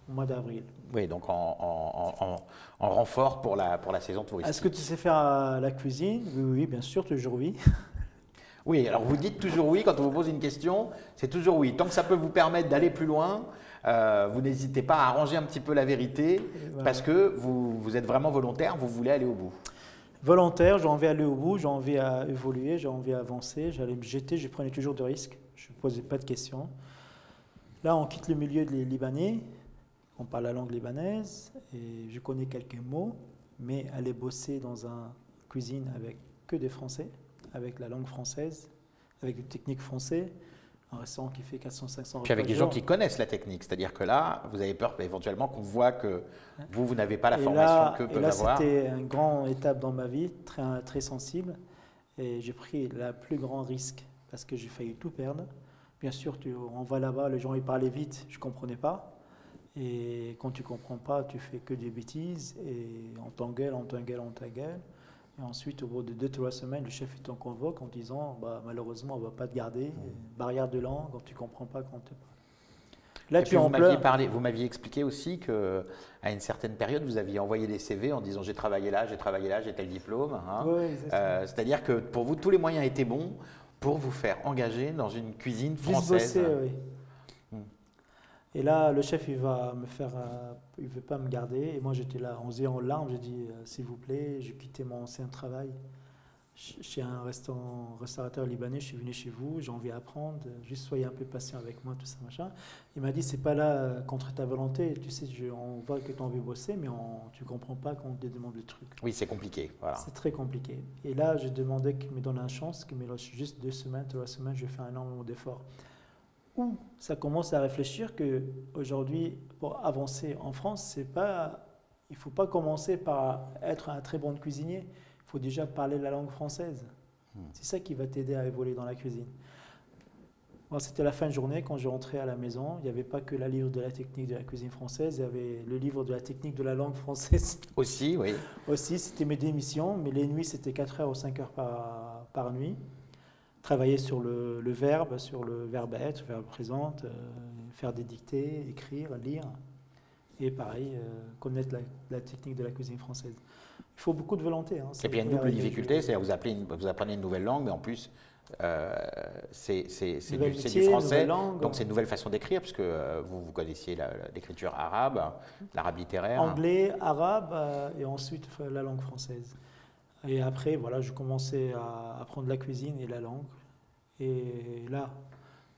au mois d'avril. Oui, donc en renfort pour la saison touristique. Est-ce que tu sais faire la cuisine? Oui, oui, bien sûr, toujours oui. Oui, alors vous dites toujours oui quand on vous pose une question, c'est toujours oui. Tant que ça peut vous permettre d'aller plus loin, vous n'hésitez pas à arranger un petit peu la vérité Voilà. parce que vous êtes vraiment volontaire, vous voulez aller au bout. Volontaire, j'ai envie d'aller au bout, j'ai envie à évoluer, j'ai envie à avancer, j'allais me jeter, je prenais toujours de risques, je ne posais pas de questions. Là, on quitte le milieu des Libanais, on parle la langue libanaise et je connais quelques mots, mais aller bosser dans une cuisine avec que des Français, avec la langue française, avec une technique française, un restaurant qui fait 400-500 Puis avec repas des par gens jour. qui connaissent la technique, c'est-à-dire que là, vous avez peur éventuellement qu'on voit que vous n'avez pas la Et formation là, que et peuvent là, avoir. c'était une grande étape dans ma vie, très, très sensible. Et j'ai pris le plus grand risque parce que j'ai failli tout perdre. Bien sûr, on va là-bas, les gens ils parlaient vite, je ne comprenais pas. Et quand tu ne comprends pas, tu fais que des bêtises et on t'engueule, on t'engueule, on t'engueule. Et ensuite, au bout de 2-3 semaines, le chef il t'en convoque en disant bah, malheureusement, on ne va pas te garder. Barrière de langue, quand tu ne comprends pas, quand tu là, Et tu puis en pleurs. vous m'aviez expliqué aussi qu'à une certaine période, vous aviez envoyé des CV en disant j'ai travaillé là, j'ai tel diplôme. Hein. Oui, exactement. C'est-à-dire que pour vous, tous les moyens étaient bons pour vous faire engager dans une cuisine Juste française. bosser, oui. Et là, le chef, il va me faire, il veut pas me garder. Et moi, j'étais là, on se dit en larmes, j'ai dit, s'il vous plaît, j'ai quitté mon ancien travail chez un restaurateur libanais, je suis venu chez vous, j'ai envie d'apprendre, juste soyez un peu patient avec moi, tout ça, machin. Il m'a dit, c'est pas là contre ta volonté, tu sais, on voit que tu as envie de bosser, mais tu comprends pas quand on te demande le truc. Oui, c'est compliqué. Voilà. C'est très compliqué. Et là, je demandais qu'il me donne une chance, qu'il me lâche juste 2 semaines, 3 semaines, je vais faire un énormément d'efforts. Où ça commence à réfléchir que aujourd'hui, pour avancer en France, il ne faut pas commencer par être un très bon cuisinier. Il faut déjà parler la langue française. C'est ça qui va t'aider à évoluer dans la cuisine. Bon, c'était la fin de journée, quand je rentrais à la maison, il n'y avait pas que le livre de la technique de la cuisine française, il y avait le livre de la technique de la langue française. Aussi, oui. Aussi, c'était mes démissions, mais les nuits, c'était 4 heures ou 5 heures par nuit. Travailler sur le verbe être, verbe présent, faire des dictées, écrire, lire. Et pareil, connaître la technique de la cuisine française. Il faut beaucoup de volonté. Hein, et puis il y a une double difficulté, c'est-à-dire vous apprenez une nouvelle langue, mais en plus, c'est du français, donc c'est une nouvelle façon d'écrire, puisque vous connaissiez l'écriture arabe, l'arabe littéraire. Anglais, arabe, et ensuite la langue française. Et après, voilà, je commençais à apprendre la cuisine et la langue. Et là,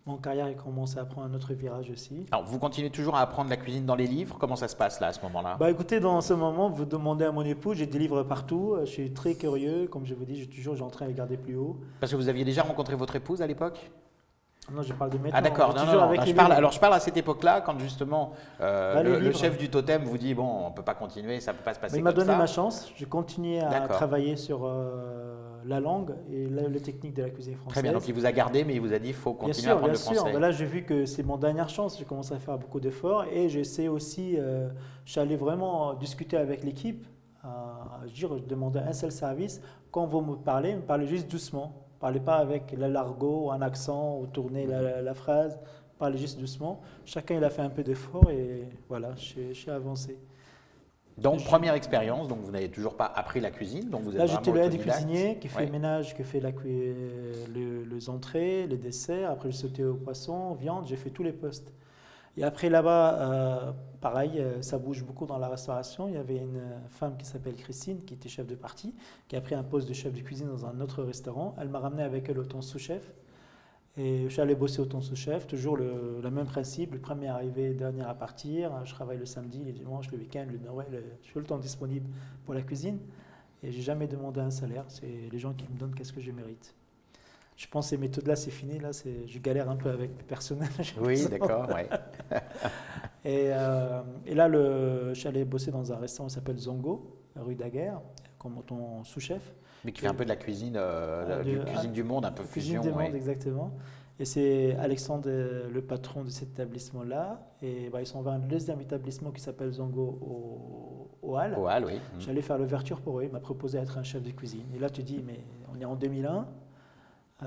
mon carrière a commencé à prendre un autre virage aussi. Alors, vous continuez toujours à apprendre la cuisine dans les livres? Comment ça se passe là, à ce moment-là? Bah écoutez, dans ce moment, vous demandez à mon époux, j'ai des livres partout, je suis très curieux, comme je vous dis, j'ai en train de regarder plus haut. Parce que vous aviez déjà rencontré votre épouse à l'époque? Non, je parle de maintenant. Ah d'accord, non, je parle à cette époque-là, quand justement le chef du totem vous dit, bon, on ne peut pas continuer, ça ne peut pas se passer comme ça. Il m'a donné ma chance, j'ai continué à travailler sur la langue et les techniques de la cuisine française. Très bien, donc il vous a gardé, mais il vous a dit, il faut continuer à apprendre le français. Bien sûr, là j'ai vu que c'est mon dernière chance, j'ai commencé à faire beaucoup d'efforts et j'essaie aussi, je suis allé vraiment discuter avec l'équipe, je demandais un seul service, quand vous me parlez juste doucement. Parlez pas avec l'argot, un accent ou tourner la phrase. Parlez juste doucement. Chacun il a fait un peu d'effort et voilà, je suis avancé. Donc première expérience, donc vous n'avez toujours pas appris la cuisine, donc vous êtes là j'étais vraiment le cuisinier qui fait le ménage, qui fait les entrées, les desserts. Après j'ai sauté au poisson, viande, j'ai fait tous les postes. Et après là-bas, pareil, ça bouge beaucoup dans la restauration. Il y avait une femme qui s'appelle Christine, qui était chef de partie, qui a pris un poste de chef de cuisine dans un autre restaurant. Elle m'a ramené avec elle au temps sous-chef. Et je suis allé bosser au temps sous-chef, toujours le même principe, le premier arrivé, le dernier à partir. Je travaille le samedi, les dimanches, le week-end, le Noël. Je suis tout le temps disponible pour la cuisine. Et j'ai jamais demandé un salaire. C'est les gens qui me donnent qu'est-ce que je mérite. Je pense que ces méthodes-là, c'est fini. Là, je galère un peu avec le personnel. Oui, d'accord. Ouais. Et là, je suis allé bosser dans un restaurant qui s'appelle Zongo, rue Daguerre, comme ton sous-chef. Mais qui fait un peu de la cuisine, cuisine du monde, un peu fusion. Cuisine du monde, exactement. Et c'est Alexandre, le patron de cet établissement-là. Et ils sont vers un deuxième établissement qui s'appelle Zango au Halles. Au Halles, oui. J'allais faire l'ouverture pour eux. Il m'a proposé d'être un chef de cuisine. Et là, tu dis, mais on est en 2001.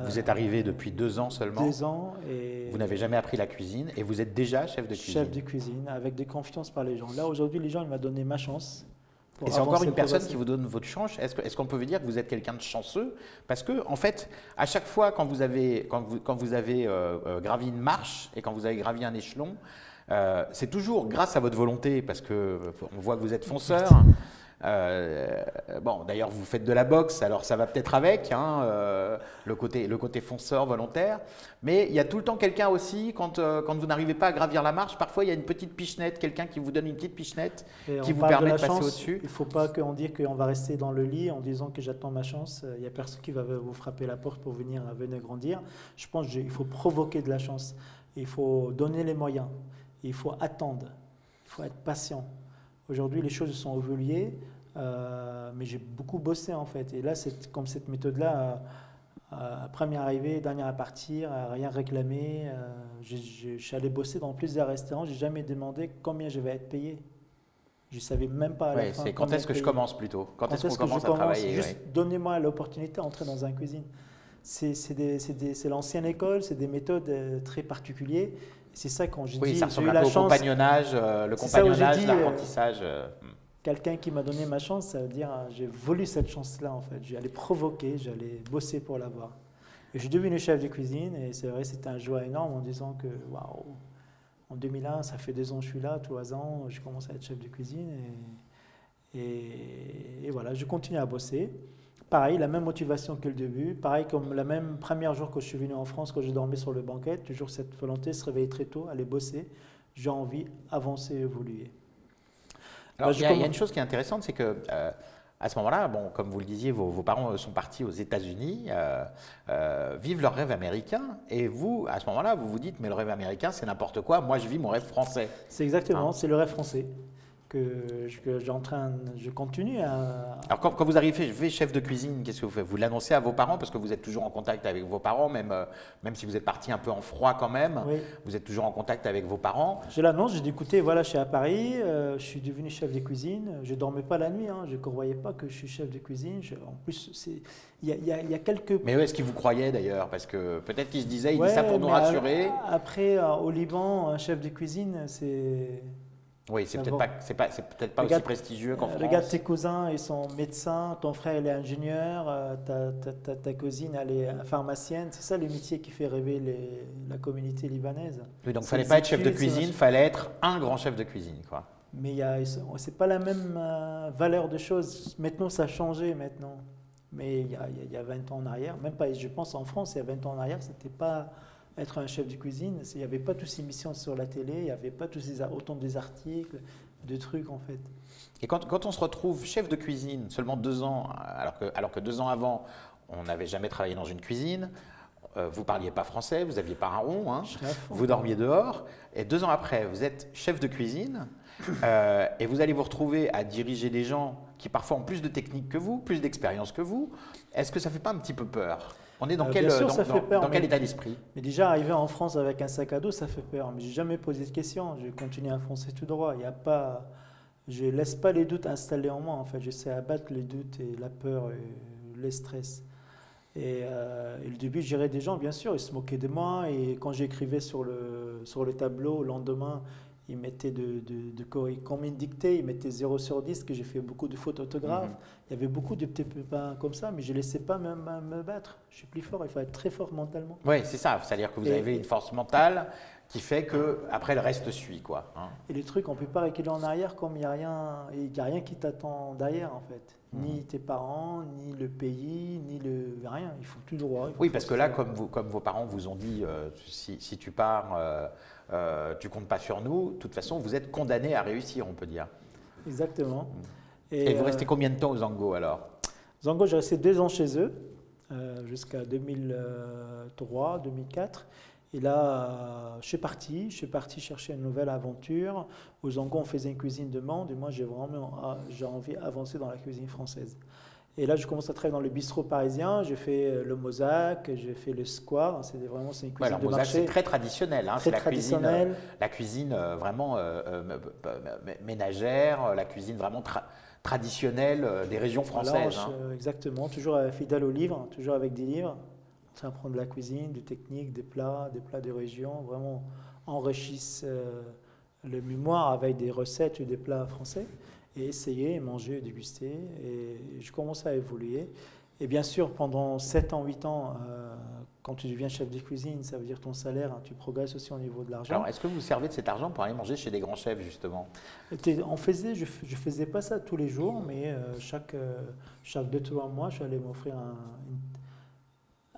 Vous êtes arrivé depuis 2 ans seulement. 2 ans. Et vous n'avez jamais appris la cuisine et vous êtes déjà chef de cuisine. Chef de cuisine, avec des confiances par les gens. Là, aujourd'hui, les gens, ils m'ont donné ma chance. Et c'est encore une personne qui vous donne votre chance. Est-ce qu'on peut dire que vous êtes quelqu'un de chanceux? Parce que, en fait, à chaque fois, quand vous avez gravi une marche et quand vous avez gravi un échelon, c'est toujours grâce à votre volonté, parce qu'on voit que vous êtes fonceur. Bon, d'ailleurs, vous faites de la boxe, alors ça va peut-être avec, le côté fonceur volontaire. Mais il y a tout le temps quelqu'un aussi, quand vous n'arrivez pas à gravir la marche, parfois il y a une petite pichenette, quelqu'un qui vous donne une petite pichenette qui vous permet de passer au-dessus. Il ne faut pas qu'on dise qu'on va rester dans le lit en disant que j'attends ma chance. Il n'y a personne qui va vous frapper la porte pour venir grandir. Je pense qu'il faut provoquer de la chance. Il faut donner les moyens. Il faut attendre. Il faut être patient. Aujourd'hui, les choses sont évoluées, mais j'ai beaucoup bossé en fait. Et là, c'est comme cette méthode-là, première arrivée, dernière à partir, rien réclamer. Je suis allé bosser dans plusieurs restaurants, je n'ai jamais demandé combien je vais être payé. Je ne savais même pas à la fin. C'est quand est-ce que je commence plutôt? Quand est-ce qu'on commence à travailler? Juste donnez-moi l'opportunité d'entrer dans une cuisine. C'est l'ancienne école, c'est des méthodes très particulières. C'est ça quand j'ai dit, ça ressemble j'ai eu un peu au compagnonnage, l'apprentissage. Quelqu'un qui m'a donné ma chance, ça veut dire j'ai voulu cette chance-là en fait. J'allais provoquer, j'allais bosser pour l'avoir. Et je suis devenu chef de cuisine et c'est vrai, c'était un joie énorme en disant que waouh, en 2001, ça fait 2 ans que je suis là, 3 ans, je commence à être chef de cuisine et voilà, je continue à bosser. Pareil, la même motivation que le début, pareil comme la même première jour que je suis venu en France, quand je dormais sur le banquet, toujours cette volonté de se réveiller très tôt, aller bosser, j'ai envie d'avancer, évoluer. Alors, il y a une chose qui est intéressante, c'est que à ce moment-là, bon, comme vous le disiez, vos parents sont partis aux États-Unis, vivent leur rêve américain, et vous, à ce moment-là, vous vous dites, mais le rêve américain, c'est n'importe quoi, moi je vis mon rêve français. C'est exactement, c'est le rêve français. Je continue à... Alors quand vous arrivez chef de cuisine, qu'est-ce que vous faites? Vous l'annoncez à vos parents parce que vous êtes toujours en contact avec vos parents, même si vous êtes parti un peu en froid quand même, oui. Vous êtes toujours en contact avec vos parents. Je l'annonce, j'ai dit écoutez, voilà, je suis à Paris, je suis devenu chef de cuisine, je ne dormais pas la nuit, je ne croyais pas que je suis chef de cuisine. En plus, il y a quelques... Mais est-ce qu'ils vous croyaient d'ailleurs? Parce que peut-être qu'ils se disaient, il dit ça pour nous rassurer. Après, au Liban, un chef de cuisine, c'est... Oui, c'est peut-être pas aussi prestigieux qu'en France. Regarde tes cousins, ils sont médecins, ton frère il est ingénieur, ta cousine elle est pharmacienne. C'est ça le métier qui fait rêver la communauté libanaise. Oui, donc il ne fallait pas être chef de cuisine, il fallait être un grand chef de cuisine, quoi. Mais ce n'est pas la même valeur de choses. Maintenant, ça a changé maintenant. Mais il y a 20 ans en arrière, même pas, je pense en France, il y a 20 ans en arrière, c'était pas... Être un chef de cuisine, il n'y avait pas toutes ces émissions sur la télé, il n'y avait pas autant des articles, de trucs en fait. Et quand on se retrouve chef de cuisine seulement 2 ans, alors que 2 ans avant, on n'avait jamais travaillé dans une cuisine, vous ne parliez pas français, vous n'aviez pas un rond, vous dormiez dehors, et 2 ans après, vous êtes chef de cuisine, et vous allez vous retrouver à diriger des gens qui parfois ont plus de technique que vous, plus d'expérience que vous. Est-ce que ça ne fait pas un petit peu peur? On est dans quel état d'esprit? Mais déjà, arriver en France avec un sac à dos, ça fait peur. Mais je n'ai jamais posé de questions. Je continue à foncer tout droit. Je ne laisse pas les doutes installer en moi. En fait. J'essaie d'abattre les doutes et la peur et le stress. Et le début, je gérais des gens, bien sûr. Ils se moquaient de moi. Et quand j'écrivais sur le tableau, le lendemain, ils mettaient comme une dictée, ils mettaient 0 sur 10, que j'ai fait beaucoup de fautes d'orthographe. Il y avait beaucoup de petits pépins comme ça, mais je ne laissais pas me battre. Je suis plus fort, il faut être très fort mentalement. Oui, c'est ça. C'est-à-dire que vous avez une force mentale qui fait qu'après, le reste suit, quoi. Et les trucs, on ne peut pas reculer en arrière comme il n'y a rien qui t'attend derrière, en fait. Ni tes parents, ni le pays, rien. Il faut tout droit. Oui, parce que là, comme vos parents vous ont dit, si tu pars, tu comptes pas sur nous, de toute façon, vous êtes condamné à réussir, on peut dire. Exactement. Et vous restez combien de temps au Zango alors? Zango, j'ai resté 2 ans chez eux, jusqu'à 2003, 2004. Et là, je suis parti chercher une nouvelle aventure. Au Zango, on faisait une cuisine de monde et moi, j'ai envie d'avancer dans la cuisine française. Et là, je commence à travailler dans le bistrot parisien. J'ai fait le Mosaque, j'ai fait le Square. C'est une cuisine alors, de Mosaque, marché. c'est très traditionnel. Hein, Très traditionnel. La cuisine vraiment ménagère, la cuisine vraiment traditionnelle des régions françaises. Voilà, exactement. Toujours fidèle aux livres, toujours avec des livres. On s'apprend de la cuisine, des techniques, des plats de région. Vraiment enrichissent le mémoire avec des recettes et des plats français. Et essayer, manger, déguster. Et je commence à évoluer. Et bien sûr, pendant 7 ans, 8 ans, quand tu deviens chef de cuisine, ça veut dire ton salaire, hein, tu progresses aussi au niveau de l'argent. Alors, est-ce que vous servez de cet argent pour aller manger chez des grands chefs, justement? Je faisais pas ça tous les jours, mais chaque 2-3 mois, je suis allé m'offrir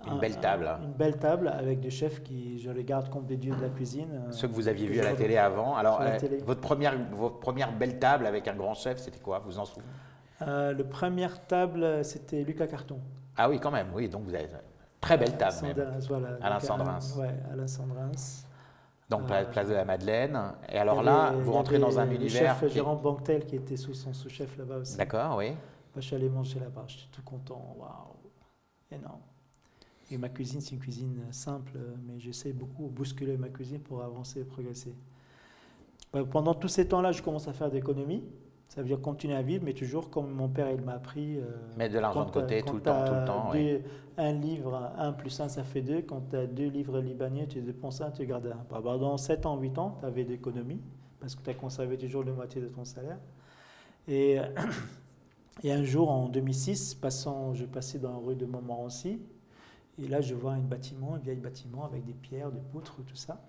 une belle table. Une belle table avec des chefs qui, je les garde comme des dieux de la cuisine. Ceux que vous aviez vus à la télé avant. Alors, votre première belle table avec un grand chef, c'était quoi? Vous vous en souvenez? La première table, c'était Lucas Carton. Ah oui, quand même. Oui, donc vous avez une très belle table. Voilà, Alain Sandrins. Oui, Alain Sandrins. Donc, place de la Madeleine. Et alors là, vous rentrez dans un univers. Le chef Jérôme Banquetel qui était son sous-chef là-bas aussi. D'accord, oui. Je suis allé manger là-bas, j'étais tout content. Waouh, énorme. Et ma cuisine, c'est une cuisine simple, mais j'essaie beaucoup de bousculer ma cuisine pour avancer et progresser. Pendant tous ces temps-là, je commence à faire d'économies. Ça veut dire continuer à vivre, mais toujours comme mon père il m'a appris. Mettre de l'argent de côté tout le temps. Oui. Un livre, 1 plus 1, ça fait 2. Quand tu as 2 livres libanais, tu dépenses 1, tu gardes 1. Dans 7 ans, 8 ans, tu avais d'économies, parce que tu as conservé toujours la moitié de ton salaire. Et un jour, en 2006, je passais dans la rue de Montmorency. Et là, je vois un vieil bâtiment avec des pierres, des poutres, tout ça.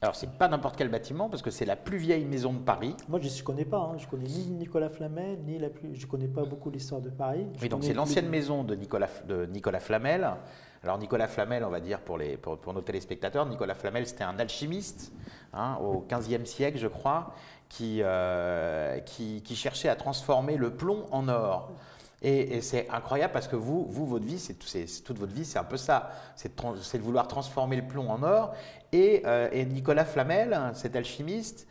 Alors, c'est pas n'importe quel bâtiment, parce que c'est la plus vieille maison de Paris. Moi, je ne connais pas. Hein. Je connais ni Nicolas Flamel, je ne connais pas beaucoup l'histoire de Paris. Oui, donc c'est l'ancienne maison de Nicolas Flamel. Alors, Nicolas Flamel, on va dire pour nos téléspectateurs, Nicolas Flamel, c'était un alchimiste au XVe siècle, je crois, qui cherchait à transformer le plomb en or. Et c'est incroyable parce que votre vie, toute votre vie, c'est un peu ça. C'est de vouloir transformer le plomb en or. Et Nicolas Flamel, cet alchimiste,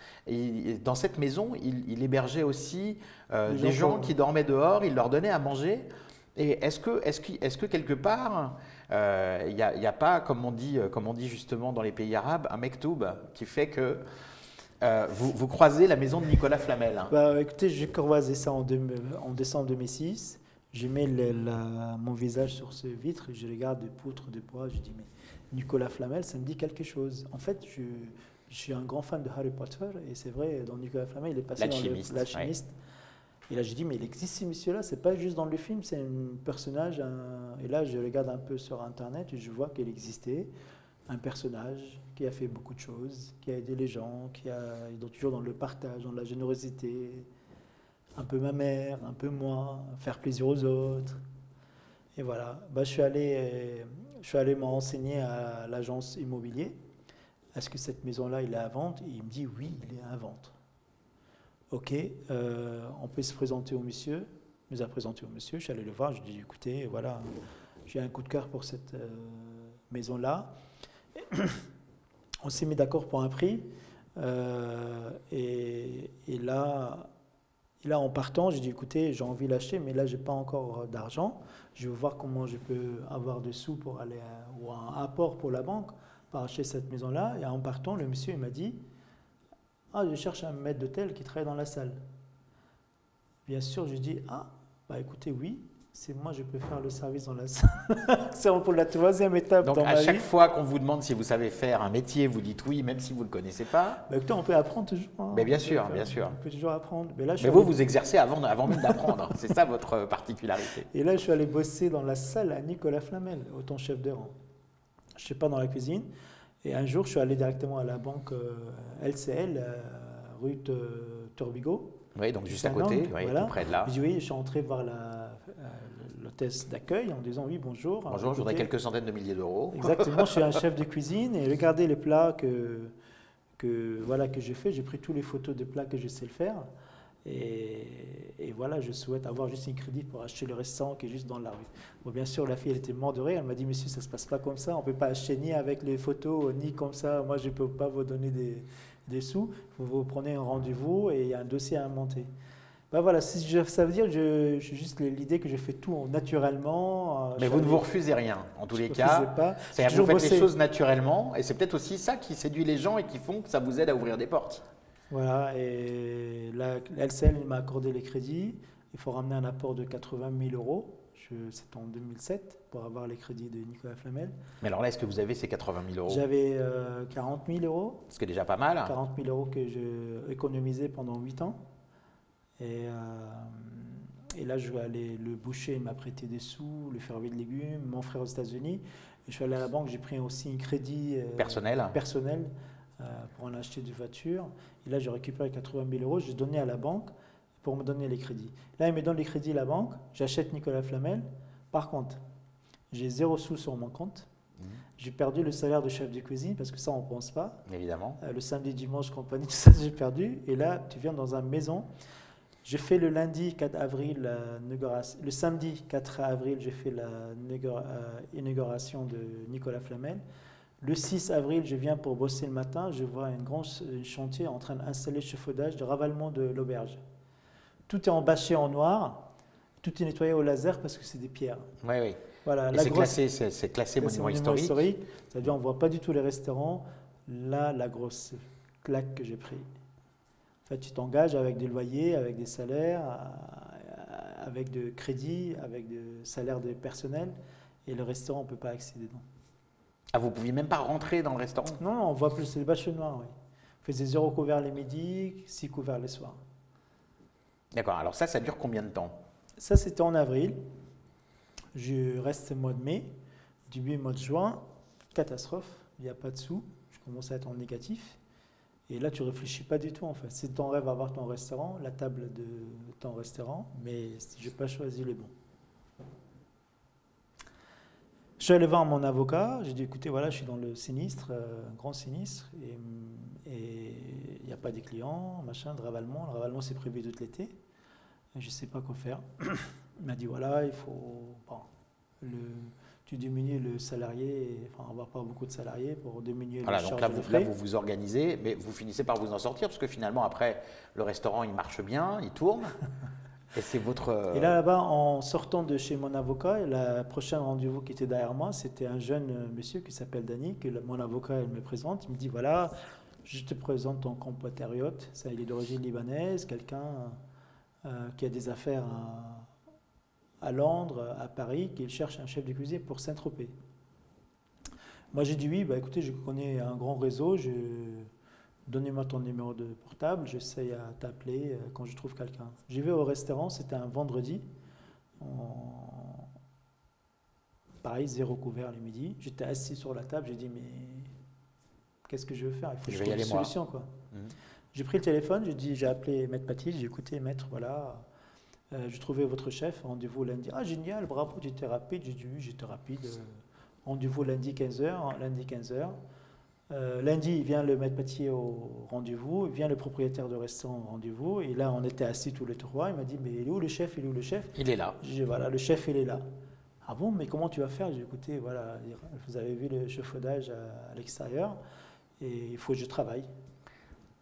dans cette maison, il hébergeait aussi des gens qui dormaient dehors, il leur donnait à manger. Et est-ce que quelque part, il n'y a pas, comme on dit justement dans les pays arabes, un mektoub qui fait que vous croisez la maison de Nicolas Flamel? Écoutez, j'ai croisé ça en décembre 2006. Je mets mon visage sur ce vitre, je regarde des poutres de bois, je dis mais Nicolas Flamel, ça me dit quelque chose. En fait, je suis un grand fan de Harry Potter et c'est vrai, dans Nicolas Flamel, il est passé dans l'alchimiste. Ouais. Et là, je dis mais il existe ce monsieur-là, c'est pas juste dans le film, c'est un personnage. Et là, je regarde un peu sur Internet et je vois qu'il existait un personnage qui a fait beaucoup de choses, qui a aidé les gens, qui est toujours dans le partage, dans la générosité. Un peu ma mère, un peu moi, faire plaisir aux autres. Et voilà, je suis allé me renseigner à l'agence immobilier. Est-ce que cette maison-là, il est à vente? Et il me dit oui, il est à vente. Ok, on peut se présenter au monsieur. Il nous a présenté au monsieur, je suis allé le voir, je lui ai dit écoutez, voilà, j'ai un coup de cœur pour cette maison-là. On s'est mis d'accord pour un prix. Et là, en partant, j'ai dit, écoutez, j'ai envie de l'acheter, mais là, je n'ai pas encore d'argent. Je veux voir comment je peux avoir des sous pour aller, ou un apport pour la banque, pour acheter cette maison-là. Et en partant, le monsieur il m'a dit, je cherche un maître d'hôtel qui travaille dans la salle. Bien sûr, je dis, écoutez, oui, c'est moi, je peux faire le service dans la salle. C'est pour la 3e étape donc, dans ma vie. Donc, à chaque fois qu'on vous demande si vous savez faire un métier, vous dites oui, même si vous ne le connaissez pas. Écoutez, on peut apprendre toujours. Hein. Mais bien sûr. On peut toujours apprendre. Mais vous exercez avant même d'apprendre. C'est ça votre particularité. Et là, je suis allé bosser dans la salle à Nicolas Flamel, autant chef de rang. Je ne sais pas, dans la cuisine. Et un jour, je suis allé directement à la banque LCL, rue Turbigo. Oui, donc juste à côté, tout près de là. Je dis oui, je suis entré voir l'hôtesse d'accueil en disant oui, bonjour. Bonjour, je voudrais quelques centaines de milliers d'euros. Exactement, je suis un chef de cuisine et regardez les plats que j'ai fait. J'ai pris toutes les photos des plats que je sais le faire. Et voilà, je souhaite avoir juste un crédit pour acheter le restaurant qui est juste dans la rue. Bon, bien sûr, la fille, elle était morte de rire. Elle m'a dit, monsieur, ça ne se passe pas comme ça. On ne peut pas acheter ni avec les photos, ni comme ça. Moi, je ne peux pas vous donner des sous. Vous prenez un rendez-vous et il y a un dossier à monter. Bah voilà, ça veut dire que j'ai juste l'idée que je fais tout naturellement. Mais vous ne vous refusez rien, en tous les cas. Pas. Vous faites les choses naturellement et c'est peut-être aussi ça qui séduit les gens et qui font que ça vous aide à ouvrir des portes. Voilà, et la LCL m'a accordé les crédits. Il faut ramener un apport de 80 000 euros. C'était en 2007 pour avoir les crédits de Nicolas Flamel. Mais alors là, est-ce que vous avez ces 80 000 euros? J'avais 40 000 euros. Ce qui est déjà pas mal. 40 000 euros que j'ai économisé pendant 8 ans. Et là, je vais aller, le boucher m'a prêté des sous, le fermier de légumes, mon frère aux États-Unis. Et je suis allé à la banque, j'ai pris aussi un crédit personnel pour en acheter des voitures. Et là, j'ai récupéré 80 000 euros, j'ai donné à la banque pour me donner les crédits. Là, il me donne les crédits à la banque, j'achète Nicolas Flamel. Par contre, j'ai 0 sous sur mon compte. J'ai perdu le salaire de chef de cuisine parce que ça, on ne pense pas. Évidemment. Le samedi, dimanche, compagnie, tout ça, j'ai perdu. Et là, tu viens dans une maison. J'ai fait le lundi 4 avril, le samedi 4 avril, j'ai fait l'inauguration de Nicolas Flamel. Le 6 avril, je viens pour bosser le matin. Je vois un grand chantier en train d'installer le chauffaudage de ravalement de l'auberge. Tout est embâché en noir, tout est nettoyé au laser parce que c'est des pierres. Oui, oui. Voilà, c'est classé monument historique. C'est-à-dire on ne voit pas du tout les restaurants. Là, la grosse claque que j'ai prise. En fait, tu t'engages avec des loyers, avec des salaires, avec de crédits, avec des salaires de personnel. Et le restaurant, on ne peut pas accéder dedans. Ah, vous ne pouviez même pas rentrer dans le restaurant? Non, on voit plus, c'est le bâche noir, oui. On faisait 0 couverts les midis, 6 couverts les soirs. D'accord, alors ça dure combien de temps? Ça, c'était en avril. Je reste au mois de mai. Début mois de juin, catastrophe, il n'y a pas de sous. Je commence à être en négatif. Et là, tu ne réfléchis pas du tout, en fait. C'est ton rêve d'avoir ton restaurant, la table de ton restaurant, mais je n'ai pas choisi le bon. Je suis allé voir mon avocat, j'ai dit, écoutez, voilà, je suis dans le sinistre, un grand sinistre, et il n'y a pas des clients, machin, de ravalement. Le ravalement, c'est prévu tout l'été. Je ne sais pas quoi faire. Il m'a dit, voilà, il faut... Bon, tu diminues le salarié, enfin, on va pas beaucoup de salariés pour diminuer voilà, le charge donc de frais. Là, vous vous organisez, mais vous finissez par vous en sortir, parce que finalement, après, le restaurant, il marche bien, il tourne. Et c'est votre... Et là-bas, en sortant de chez mon avocat, le prochain rendez-vous qui était derrière moi, c'était un jeune monsieur qui s'appelle Dany, que mon avocat il me présente. Il me dit, voilà, je te présente ton compatriote. Ça, il est d'origine libanaise, quelqu'un qui a des affaires à Londres, à Paris, qui cherche un chef de cuisine pour Saint-Tropez. Moi, j'ai dit oui, bah, écoutez, je connais un grand réseau, donnez-moi ton numéro de portable, j'essaie à t'appeler quand je trouve quelqu'un. J'y vais au restaurant, c'était un vendredi. Pareil, 0 couvert le midi. J'étais assis sur la table, j'ai dit, mais qu'est-ce que je veux faire? Il faut que je trouve une solution, quoi. J'ai pris le téléphone, j'ai appelé Maître Patil, j'ai dit, écoutez, Maître, voilà, j'ai trouvé votre chef, rendez-vous lundi. Ah, génial, bravo, j'étais rapide. J'ai dit, oui, j'étais rapide. Rendez-vous lundi 15h, lundi 15h. Lundi, il vient le maître pâtissier au rendez-vous, il vient le propriétaire de restaurant au rendez-vous, et là, on était assis tous les trois. Il m'a dit, mais il est où le chef? Il est où le chef? Il est là. J'ai dit, voilà, le chef, il est là. Ah bon, mais comment tu vas faire? J'ai dit, écoutez, voilà, vous avez vu le chauffaudage à l'extérieur, et il faut que je travaille.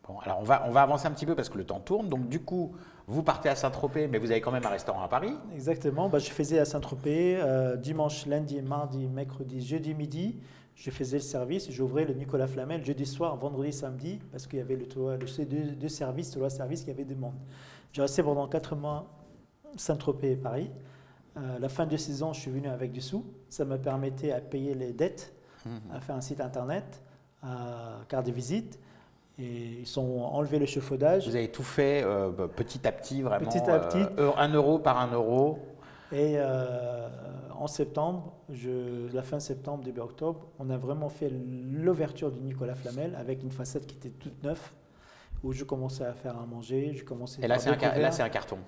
Bon, alors on va avancer un petit peu parce que le temps tourne. Donc du coup, vous partez à Saint-Tropez, mais vous avez quand même un restaurant à Paris. Exactement. Bah, je faisais à Saint-Tropez dimanche, lundi, mardi, mercredi, jeudi midi. Je faisais le service. J'ouvrais le Nicolas Flamel jeudi soir, vendredi, samedi, parce qu'il y avait deux services, trois services, qu'il y avait des monde. J'ai resté pendant 4 mois Saint-Tropez et Paris. La fin de saison, je suis venu avec du sous. Ça me permettait à payer les dettes, à faire un site internet, à carte de visite. Et ils ont enlevé le chauffaudage. Vous avez tout fait petit à petit, vraiment. Petit à petit. 1 euro par 1 euro. Et en septembre, la fin septembre, début octobre, on a vraiment fait l'ouverture du Nicolas Flamel avec une façade qui était toute neuve, où je commençais à faire à manger. Et là, c'est un carton.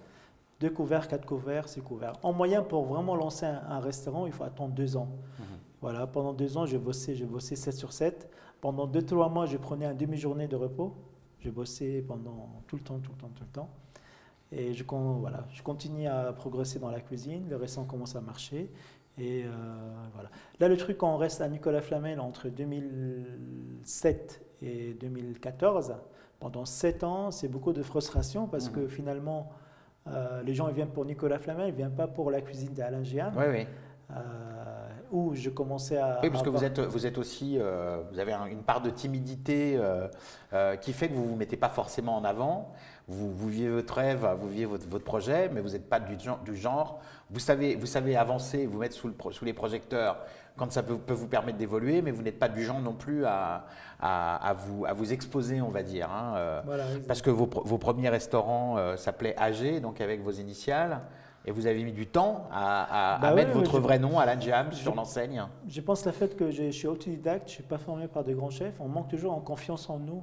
2 couverts, 4 couverts, 6 couverts. En moyenne, pour vraiment lancer un restaurant, il faut attendre 2 ans. Voilà, pendant 2 ans, j'ai bossé 7 sur 7. Pendant 2-3 mois, je prenais une demi-journée de repos. J'ai bossé pendant tout le temps. Et je continue à progresser dans la cuisine. Le restaurant commence à marcher. Et voilà. Là, le truc, quand on reste à Nicolas Flamel entre 2007 et 2014, pendant 7 ans, c'est beaucoup de frustration parce que finalement, Les gens ils viennent pour Nicolas Flamel, ils ne viennent pas pour la cuisine d'Alain Géham. Oui, oui. Où je commençais à... Oui, parce que vous êtes aussi, vous avez une part de timidité qui fait que vous ne vous mettez pas forcément en avant. Vous vivez votre rêve, vous vivez votre projet, mais vous n'êtes pas du genre. Vous savez avancer, vous mettre sous les projecteurs quand ça peut vous permettre d'évoluer, mais vous n'êtes pas du genre non plus à vous exposer, on va dire. Hein, Voilà, parce que vos premiers restaurants s'appelaient AG, donc avec vos initiales. Et vous avez mis du temps à mettre votre vrai nom, Alain Géham, sur l'enseigne. Je pense le fait que je suis autodidacte, je ne suis pas formé par des grands chefs, on manque toujours en confiance en nous.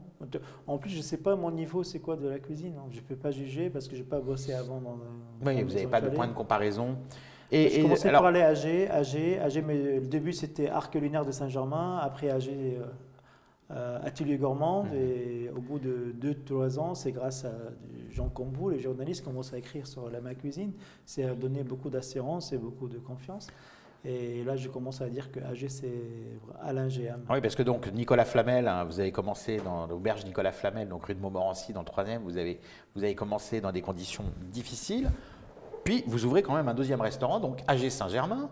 En plus, je ne sais pas mon niveau, c'est quoi de la cuisine. Je ne peux pas juger parce que je n'ai pas bossé avant. Oui, vous n'avez pas de point de comparaison. Je commençais par aller à AG, mais le début c'était Arc Culinaire de Saint-Germain, après AG Atelier Gourmand, et au bout de 2-3 ans, c'est grâce à Jean Combou, les journalistes commencent à écrire sur Ma Cuisine, c'est à donner beaucoup d'assurance et beaucoup de confiance. Et là, je commence à dire que AG, c'est Alain Géham. Oui, parce que donc Nicolas Flamel, hein, vous avez commencé dans l'auberge Nicolas Flamel, donc rue de Montmorency, dans le 3e, vous avez commencé dans des conditions difficiles, puis vous ouvrez quand même un deuxième restaurant, donc AG Saint-Germain,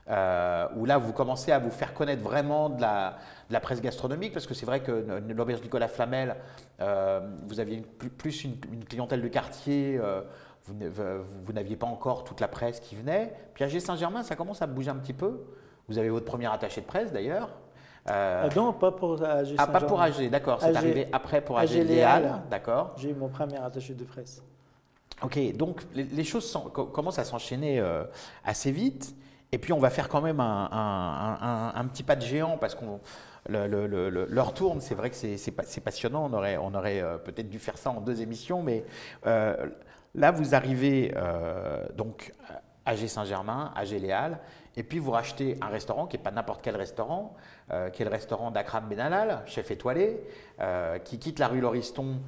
où là, vous commencez à vous faire connaître vraiment de la presse gastronomique, parce que c'est vrai que l'auberge Nicolas Flamel, vous aviez plus une clientèle de quartier, vous n'aviez pas encore toute la presse qui venait. Puis AG Saint-Germain, ça commence à bouger un petit peu. Vous avez votre premier attaché de presse d'ailleurs. Non, pas pour AG Saint-Germain. Ah, pas pour AG, d'accord. C'est arrivé après pour AG Léal, d'accord. J'ai eu mon premier attaché de presse. Ok, donc les choses commencent à s'enchaîner assez vite. Et puis on va faire quand même un petit pas de géant parce qu'on l'heure tourne. C'est vrai que c'est passionnant. On aurait peut-être dû faire ça en 2 émissions, mais là vous arrivez donc à AG Saint-Germain, AG Léal, et puis vous rachetez un restaurant qui n'est pas n'importe quel restaurant, qui est le restaurant d'Akram Benallal, chef étoilé, qui quitte la rue Lauriston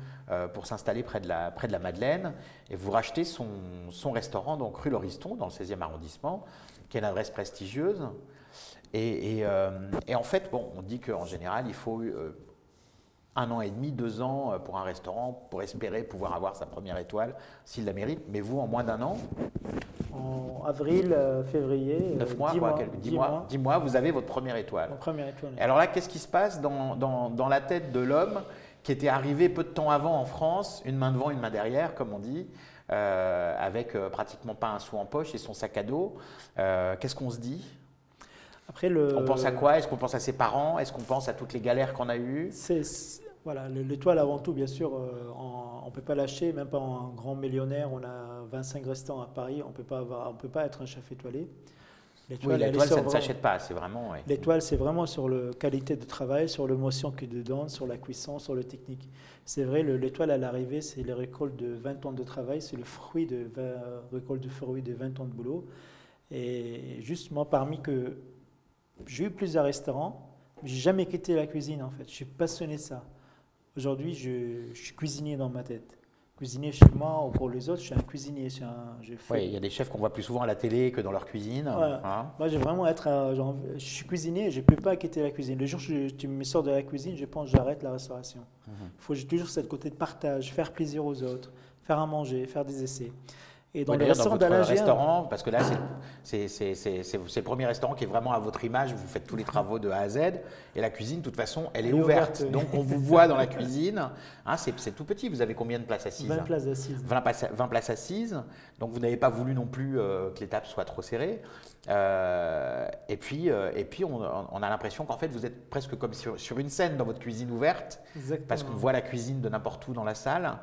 pour s'installer près de la Madeleine, et vous rachetez son restaurant, donc rue Lauriston, dans le 16e arrondissement, qui est une adresse prestigieuse. Et en fait, bon, on dit qu'en général, il faut 1 an et demi, 2 ans pour un restaurant pour espérer pouvoir avoir sa première étoile s'il la mérite. Mais vous, en moins d'1 an, en avril, février, 9 mois, 10 mois, vous avez votre première étoile. Mon première étoile. Et alors là, qu'est-ce qui se passe dans la tête de l'homme qui était arrivé peu de temps avant en France, une main devant, une main derrière, comme on dit, avec pratiquement pas un sou en poche et son sac à dos. Qu'est-ce qu'on se dit? Après, on pense à quoi? Est-ce qu'on pense à ses parents? Est-ce qu'on pense à toutes les galères qu'on a eues? Voilà, l'étoile avant tout, bien sûr, on ne peut pas lâcher, même pas un grand millionnaire. On a 25 restaurants à Paris, on ne peut pas être un chef étoilé. L'étoile, ça ne s'achète pas, c'est vraiment… Ouais. L'étoile, c'est vraiment sur la qualité de travail, sur l'émotion que tu donnes, sur la cuisson, sur le technique. C'est vrai, l'étoile à l'arrivée, c'est les récoltes de 20 ans de travail, c'est le fruit de récolte de fruits de 20 ans de boulot. Et justement, j'ai eu plusieurs restaurants, mais je n'ai jamais quitté la cuisine en fait. Je suis passionné de ça. Aujourd'hui, je suis cuisinier dans ma tête. Cuisinier chez moi ou pour les autres, je suis un cuisinier. Oui, il y a des chefs qu'on voit plus souvent à la télé que dans leur cuisine. Ouais. Hein. Moi, j'ai vraiment je suis cuisinier et je ne peux pas quitter la cuisine. Le jour où tu me sors de la cuisine, je pense que j'arrête la restauration. J'ai toujours ce côté de partage, faire plaisir aux autres, faire à manger, faire des essais. Et dans le restaurant d'Alain Géham, parce que là, c'est le premier restaurant qui est vraiment à votre image, vous faites tous les travaux de A à Z, et la cuisine, de toute façon, elle est ouverte. Donc, on vous voit dans la cuisine. Hein, c'est tout petit, vous avez combien de places assises? 20 places assises. 20 places assises, donc vous n'avez pas voulu non plus que les tables soient trop serrées. Et puis on a l'impression qu'en fait, vous êtes presque comme sur une scène dans votre cuisine ouverte. Exactement. Parce qu'on voit la cuisine de n'importe où dans la salle.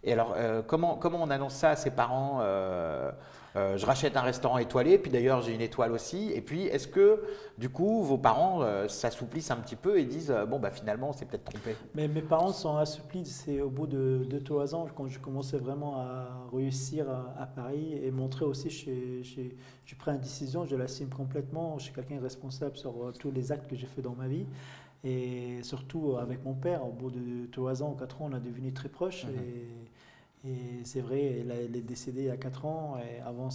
Et alors, comment on annonce ça à ses parents? Je rachète un restaurant étoilé, puis d'ailleurs j'ai une étoile aussi. Et puis, est-ce que du coup, vos parents s'assouplissent un petit peu et disent bon, bah finalement, on s'est peut-être trompé? Mais mes parents sont assouplis, c'est au bout de 2-3 ans, quand je commençais vraiment à réussir à Paris et montrer aussi, je prends une décision, je l'assume complètement. Je suis quelqu'un responsable sur tous les actes que j'ai fait dans ma vie. Et surtout avec mon père, au bout de 3 ans ou 4 ans, on a devenu très proches. Et c'est vrai, il est décédé il y a 4 ans, et avant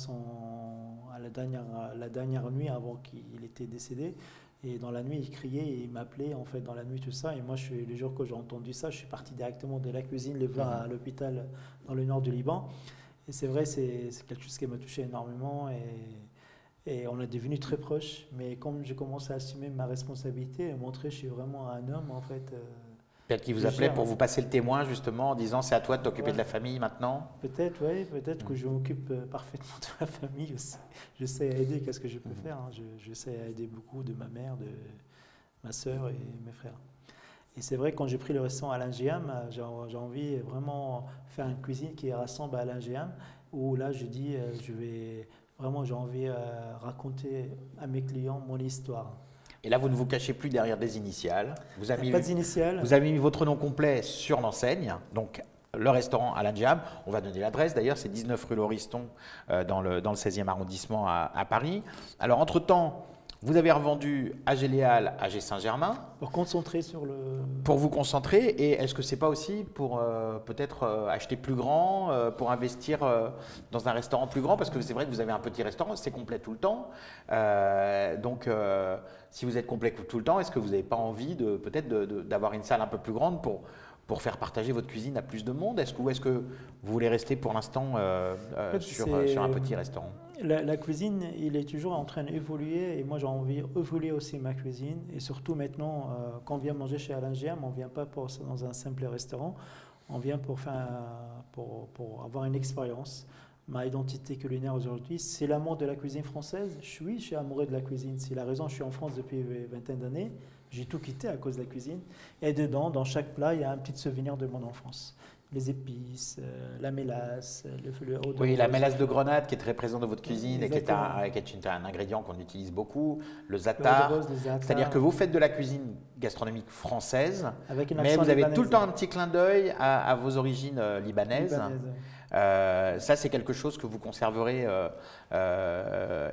la dernière nuit avant qu'il était décédé. Et dans la nuit, il criait et il m'appelait en fait dans la nuit, tout ça. Et moi, les jours que j'ai entendu ça, je suis parti directement de la cuisine, les voir à l'hôpital dans le nord du Liban. Et c'est vrai, c'est quelque chose qui m'a touché énormément et on est devenus très proches. Mais comme j'ai commencé à assumer ma responsabilité et montrer que je suis vraiment un homme en fait. Peut-être qu'il vous appelait pour vous passer le témoin justement en disant c'est à toi de t'occuper de la famille maintenant. Peut-être, oui, peut-être que je m'occupe parfaitement de la famille aussi. Je sais aider, qu'est-ce que je peux faire, hein. Je sais aider beaucoup de ma mère, de ma soeur et mes frères. Et c'est vrai, quand j'ai pris le restaurant Alain Géam, j'ai envie vraiment faire une cuisine qui rassemble Alain Géam, où là je dis, j'ai envie de raconter à mes clients mon histoire. Et là, vous ne vous cachez plus derrière des initiales. Vous avez pas d'initiales. Vous avez mis votre nom complet sur l'enseigne, donc le restaurant Alain Géam. On va donner l'adresse d'ailleurs, c'est 19 rue Lauriston dans le 16e arrondissement à Paris. Alors, entre-temps, vous avez revendu AG Léal, AG Saint-Germain. Pour concentrer sur le… Pour vous concentrer. Et est-ce que ce n'est pas aussi pour peut-être acheter plus grand, pour investir dans un restaurant plus grand? Parce que c'est vrai que vous avez un petit restaurant, c'est complet tout le temps. Donc, si vous êtes complet tout le temps, est-ce que vous n'avez pas envie peut-être d'avoir une salle un peu plus grande pour faire partager votre cuisine à plus de monde? Ou est-ce que vous voulez rester pour l'instant sur un petit restaurant? La cuisine, il est toujours en train d'évoluer et moi j'ai envie d'évoluer aussi ma cuisine. Et surtout maintenant, quand on vient manger chez Alain Géam, on ne vient pas dans un simple restaurant, on vient pour avoir une expérience. Ma identité culinaire aujourd'hui, c'est l'amour de la cuisine française. Je suis amoureux de la cuisine. C'est la raison que je suis en France depuis une vingtaine d'années. J'ai tout quitté à cause de la cuisine. Et dedans, dans chaque plat, il y a un petit souvenir de mon enfance. Les épices, la mélasse, le haut de Oui, la rose. mélasse de grenade qui est très présente dans votre cuisine et qui est un ingrédient qu'on utilise beaucoup, le za'atar. C'est-à-dire que vous faites de la cuisine gastronomique française, mais vous avez tout le temps un petit clin d'œil à vos origines libanaises. Ça, c'est quelque chose que vous conserverez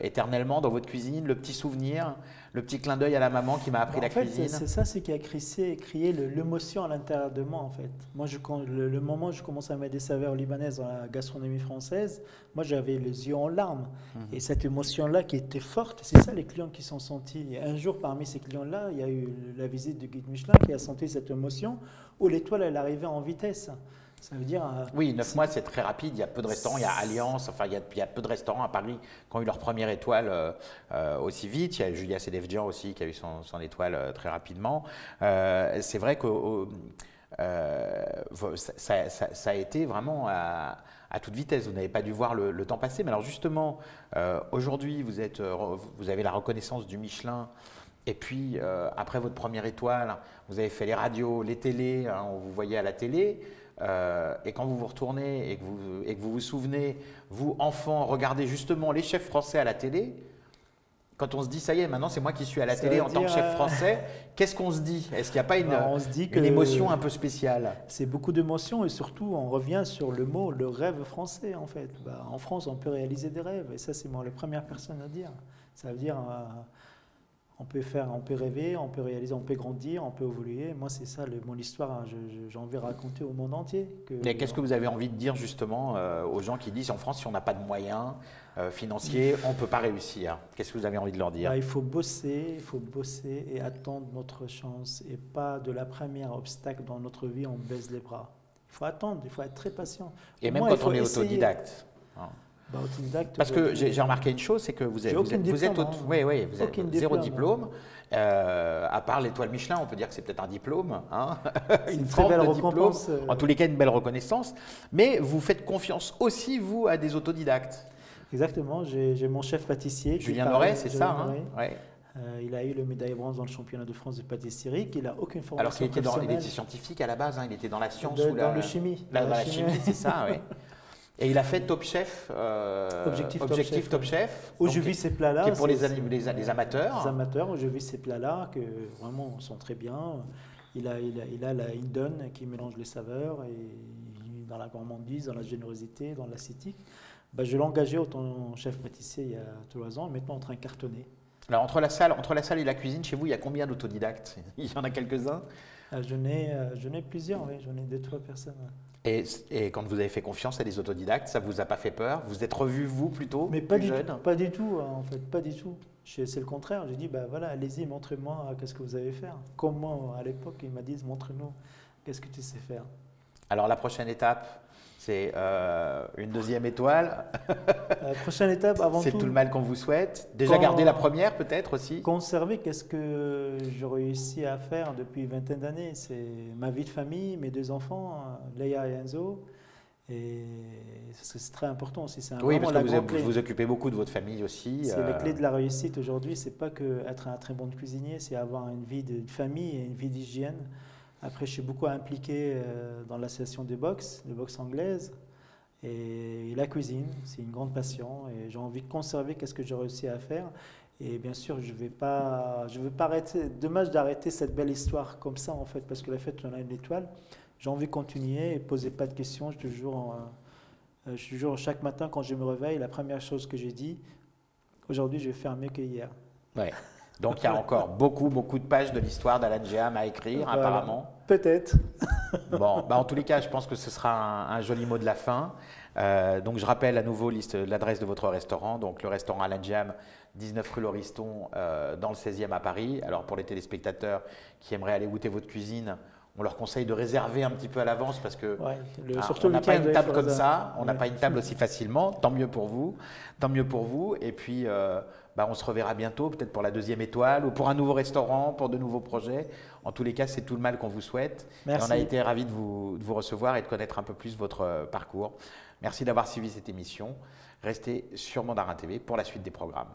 éternellement dans votre cuisine, le petit souvenir, le petit clin d'œil à la maman qui m'a appris la cuisine. C'est ça, c'est qui a créé l'émotion à l'intérieur de moi, en fait. Moi, le moment où je commençais à mettre des saveurs libanaises dans la gastronomie française, moi, j'avais les yeux en larmes. Et cette émotion-là qui était forte, c'est ça les clients qui sont sentis. Et un jour, parmi ces clients-là, il y a eu la visite du guide Michelin qui a senti cette émotion où l'étoile, elle arrivait en vitesse. Ça veut dire… Oui, 9 mois, c'est très rapide. Il y a peu de restaurants. Il y a Alliance. Enfin, il y a peu de restaurants à Paris qui ont eu leur première étoile aussi vite. Il y a Julia Sedefjian aussi qui a eu son étoile très rapidement. C'est vrai que ça a été vraiment à toute vitesse. Vous n'avez pas dû voir le temps passer. Mais alors justement, aujourd'hui, vous avez la reconnaissance du Michelin. Et puis, après votre première étoile, vous avez fait les radios, les télés. Hein, on vous voyait à la télé. Et quand vous vous retournez et que vous vous souvenez, vous, enfants, regardez justement les chefs français à la télé, quand on se dit, ça y est, maintenant c'est moi qui suis à la télé en tant que chef français, qu'est-ce qu'on se dit? Est-ce qu'il n'y a pas une émotion un peu spéciale? C'est beaucoup d'émotions et surtout, on revient sur le mot, le rêve français en fait. En France, on peut réaliser des rêves et ça, c'est moi la première personne à dire. Ça veut dire… on peut rêver, on peut réaliser, on peut grandir, on peut évoluer. Moi, c'est ça mon histoire. Hein. J'ai envie de raconter au monde entier. Mais qu'est-ce que vous avez envie de dire justement aux gens qui disent en France, si on n'a pas de moyens financiers, on ne peut pas réussir? Qu'est-ce que vous avez envie de leur dire? Il faut bosser et attendre notre chance. Et pas de la première obstacle dans notre vie, on baisse les bras. Il faut attendre, il faut être très patient. Et même quand on est autodidacte. Hein. Parce que j'ai remarqué une chose, c'est que vous êtes zéro diplôme. À part l'étoile Michelin, on peut dire que c'est peut-être un diplôme, hein, une forme de diplôme, en tous les cas une belle reconnaissance. Mais vous faites confiance aussi, vous, à des autodidactes. Exactement, j'ai mon chef pâtissier. Julien Doré, c'est ça, hein, ouais. Il a eu le médaille bronze dans le championnat de France de pâtisserie, qu'il n'a aucune formation. Alors qu'il était scientifique à la base, hein, il était dans la science ou dans la chimie. Dans la chimie, c'est ça, oui. Et il a fait Top Chef, Objectif Top Chef. Où je vis ces plats-là. Qui est pour les amateurs. Les amateurs, où je vis ces plats-là, que vraiment sont très bien. Il a la Hindon qui mélange les saveurs, et dans la gourmandise, dans la générosité, dans l'ascétique. Je l'ai engagé autant chef pâtissier il y a 3 ans, et maintenant en train de cartonner. Alors entre la salle et la cuisine, chez vous, il y a combien d'autodidactes? Il y en a quelques-uns? J'en ai plusieurs, oui, j'en ai 2-3 personnes. Et quand vous avez fait confiance à des autodidactes, ça ne vous a pas fait peur? Vous êtes revu, vous, plutôt, Mais pas plus du jeune? tout, pas du tout, en fait, pas du tout. C'est le contraire. J'ai dit, bah voilà, allez-y, montrez-moi qu'est-ce que vous savez faire. Comment, à l'époque, ils m'ont dit, montre-nous qu'est-ce que tu sais faire. Alors, la prochaine étape, c'est une deuxième étoile. La prochaine étape, avant C'est tout, tout le mal qu'on vous souhaite. Déjà garder la première, peut-être aussi. conserver qu'est-ce que j'ai réussi à faire depuis une vingtaine d'années. C'est ma vie de famille, mes 2 enfants, Leia et Enzo. Et c'est très important aussi. C'est Oui, vraiment parce la que grande clé. vous occupez beaucoup de votre famille aussi. C'est la clé de la réussite aujourd'hui. C'est pas que être un très bon cuisinier, c'est avoir une vie de famille et une vie d'hygiène. Après, je suis beaucoup impliqué dans l'association de boxe anglaise. Et la cuisine, c'est une grande passion. Et j'ai envie de conserver qu'est-ce que j'ai réussi à faire. Et bien sûr, je veux pas arrêter. Dommage d'arrêter cette belle histoire comme ça, en fait, parce que la fête, on a une étoile. J'ai envie de continuer et poser pas de questions. Je te jure, chaque matin, quand je me réveille, la première chose que j'ai dit, aujourd'hui, je vais faire mieux qu'hier. Ouais. Donc, il y a encore beaucoup, beaucoup de pages de l'histoire d'Alan Geham à écrire, Voilà. apparemment. Peut-être. Bon, en tous les cas, je pense que ce sera un joli mot de la fin. Donc, je rappelle à nouveau l'adresse de votre restaurant. Donc, le restaurant Alan Geham, 19 rue Lauriston, dans le 16e à Paris. Alors, pour les téléspectateurs qui aimeraient aller goûter votre cuisine, on leur conseille de réserver un petit peu à l'avance parce que surtout on n'a pas une table comme ça. ça, on n'a pas une table aussi facilement. Tant mieux pour vous, tant mieux pour vous. Et puis, on se reverra bientôt, peut-être pour la deuxième étoile ou pour un nouveau restaurant, pour de nouveaux projets. En tous les cas, c'est tout le mal qu'on vous souhaite. Merci. Et on a été ravis de vous recevoir et de connaître un peu plus votre parcours. Merci d'avoir suivi cette émission. Restez sur Mandarin TV pour la suite des programmes.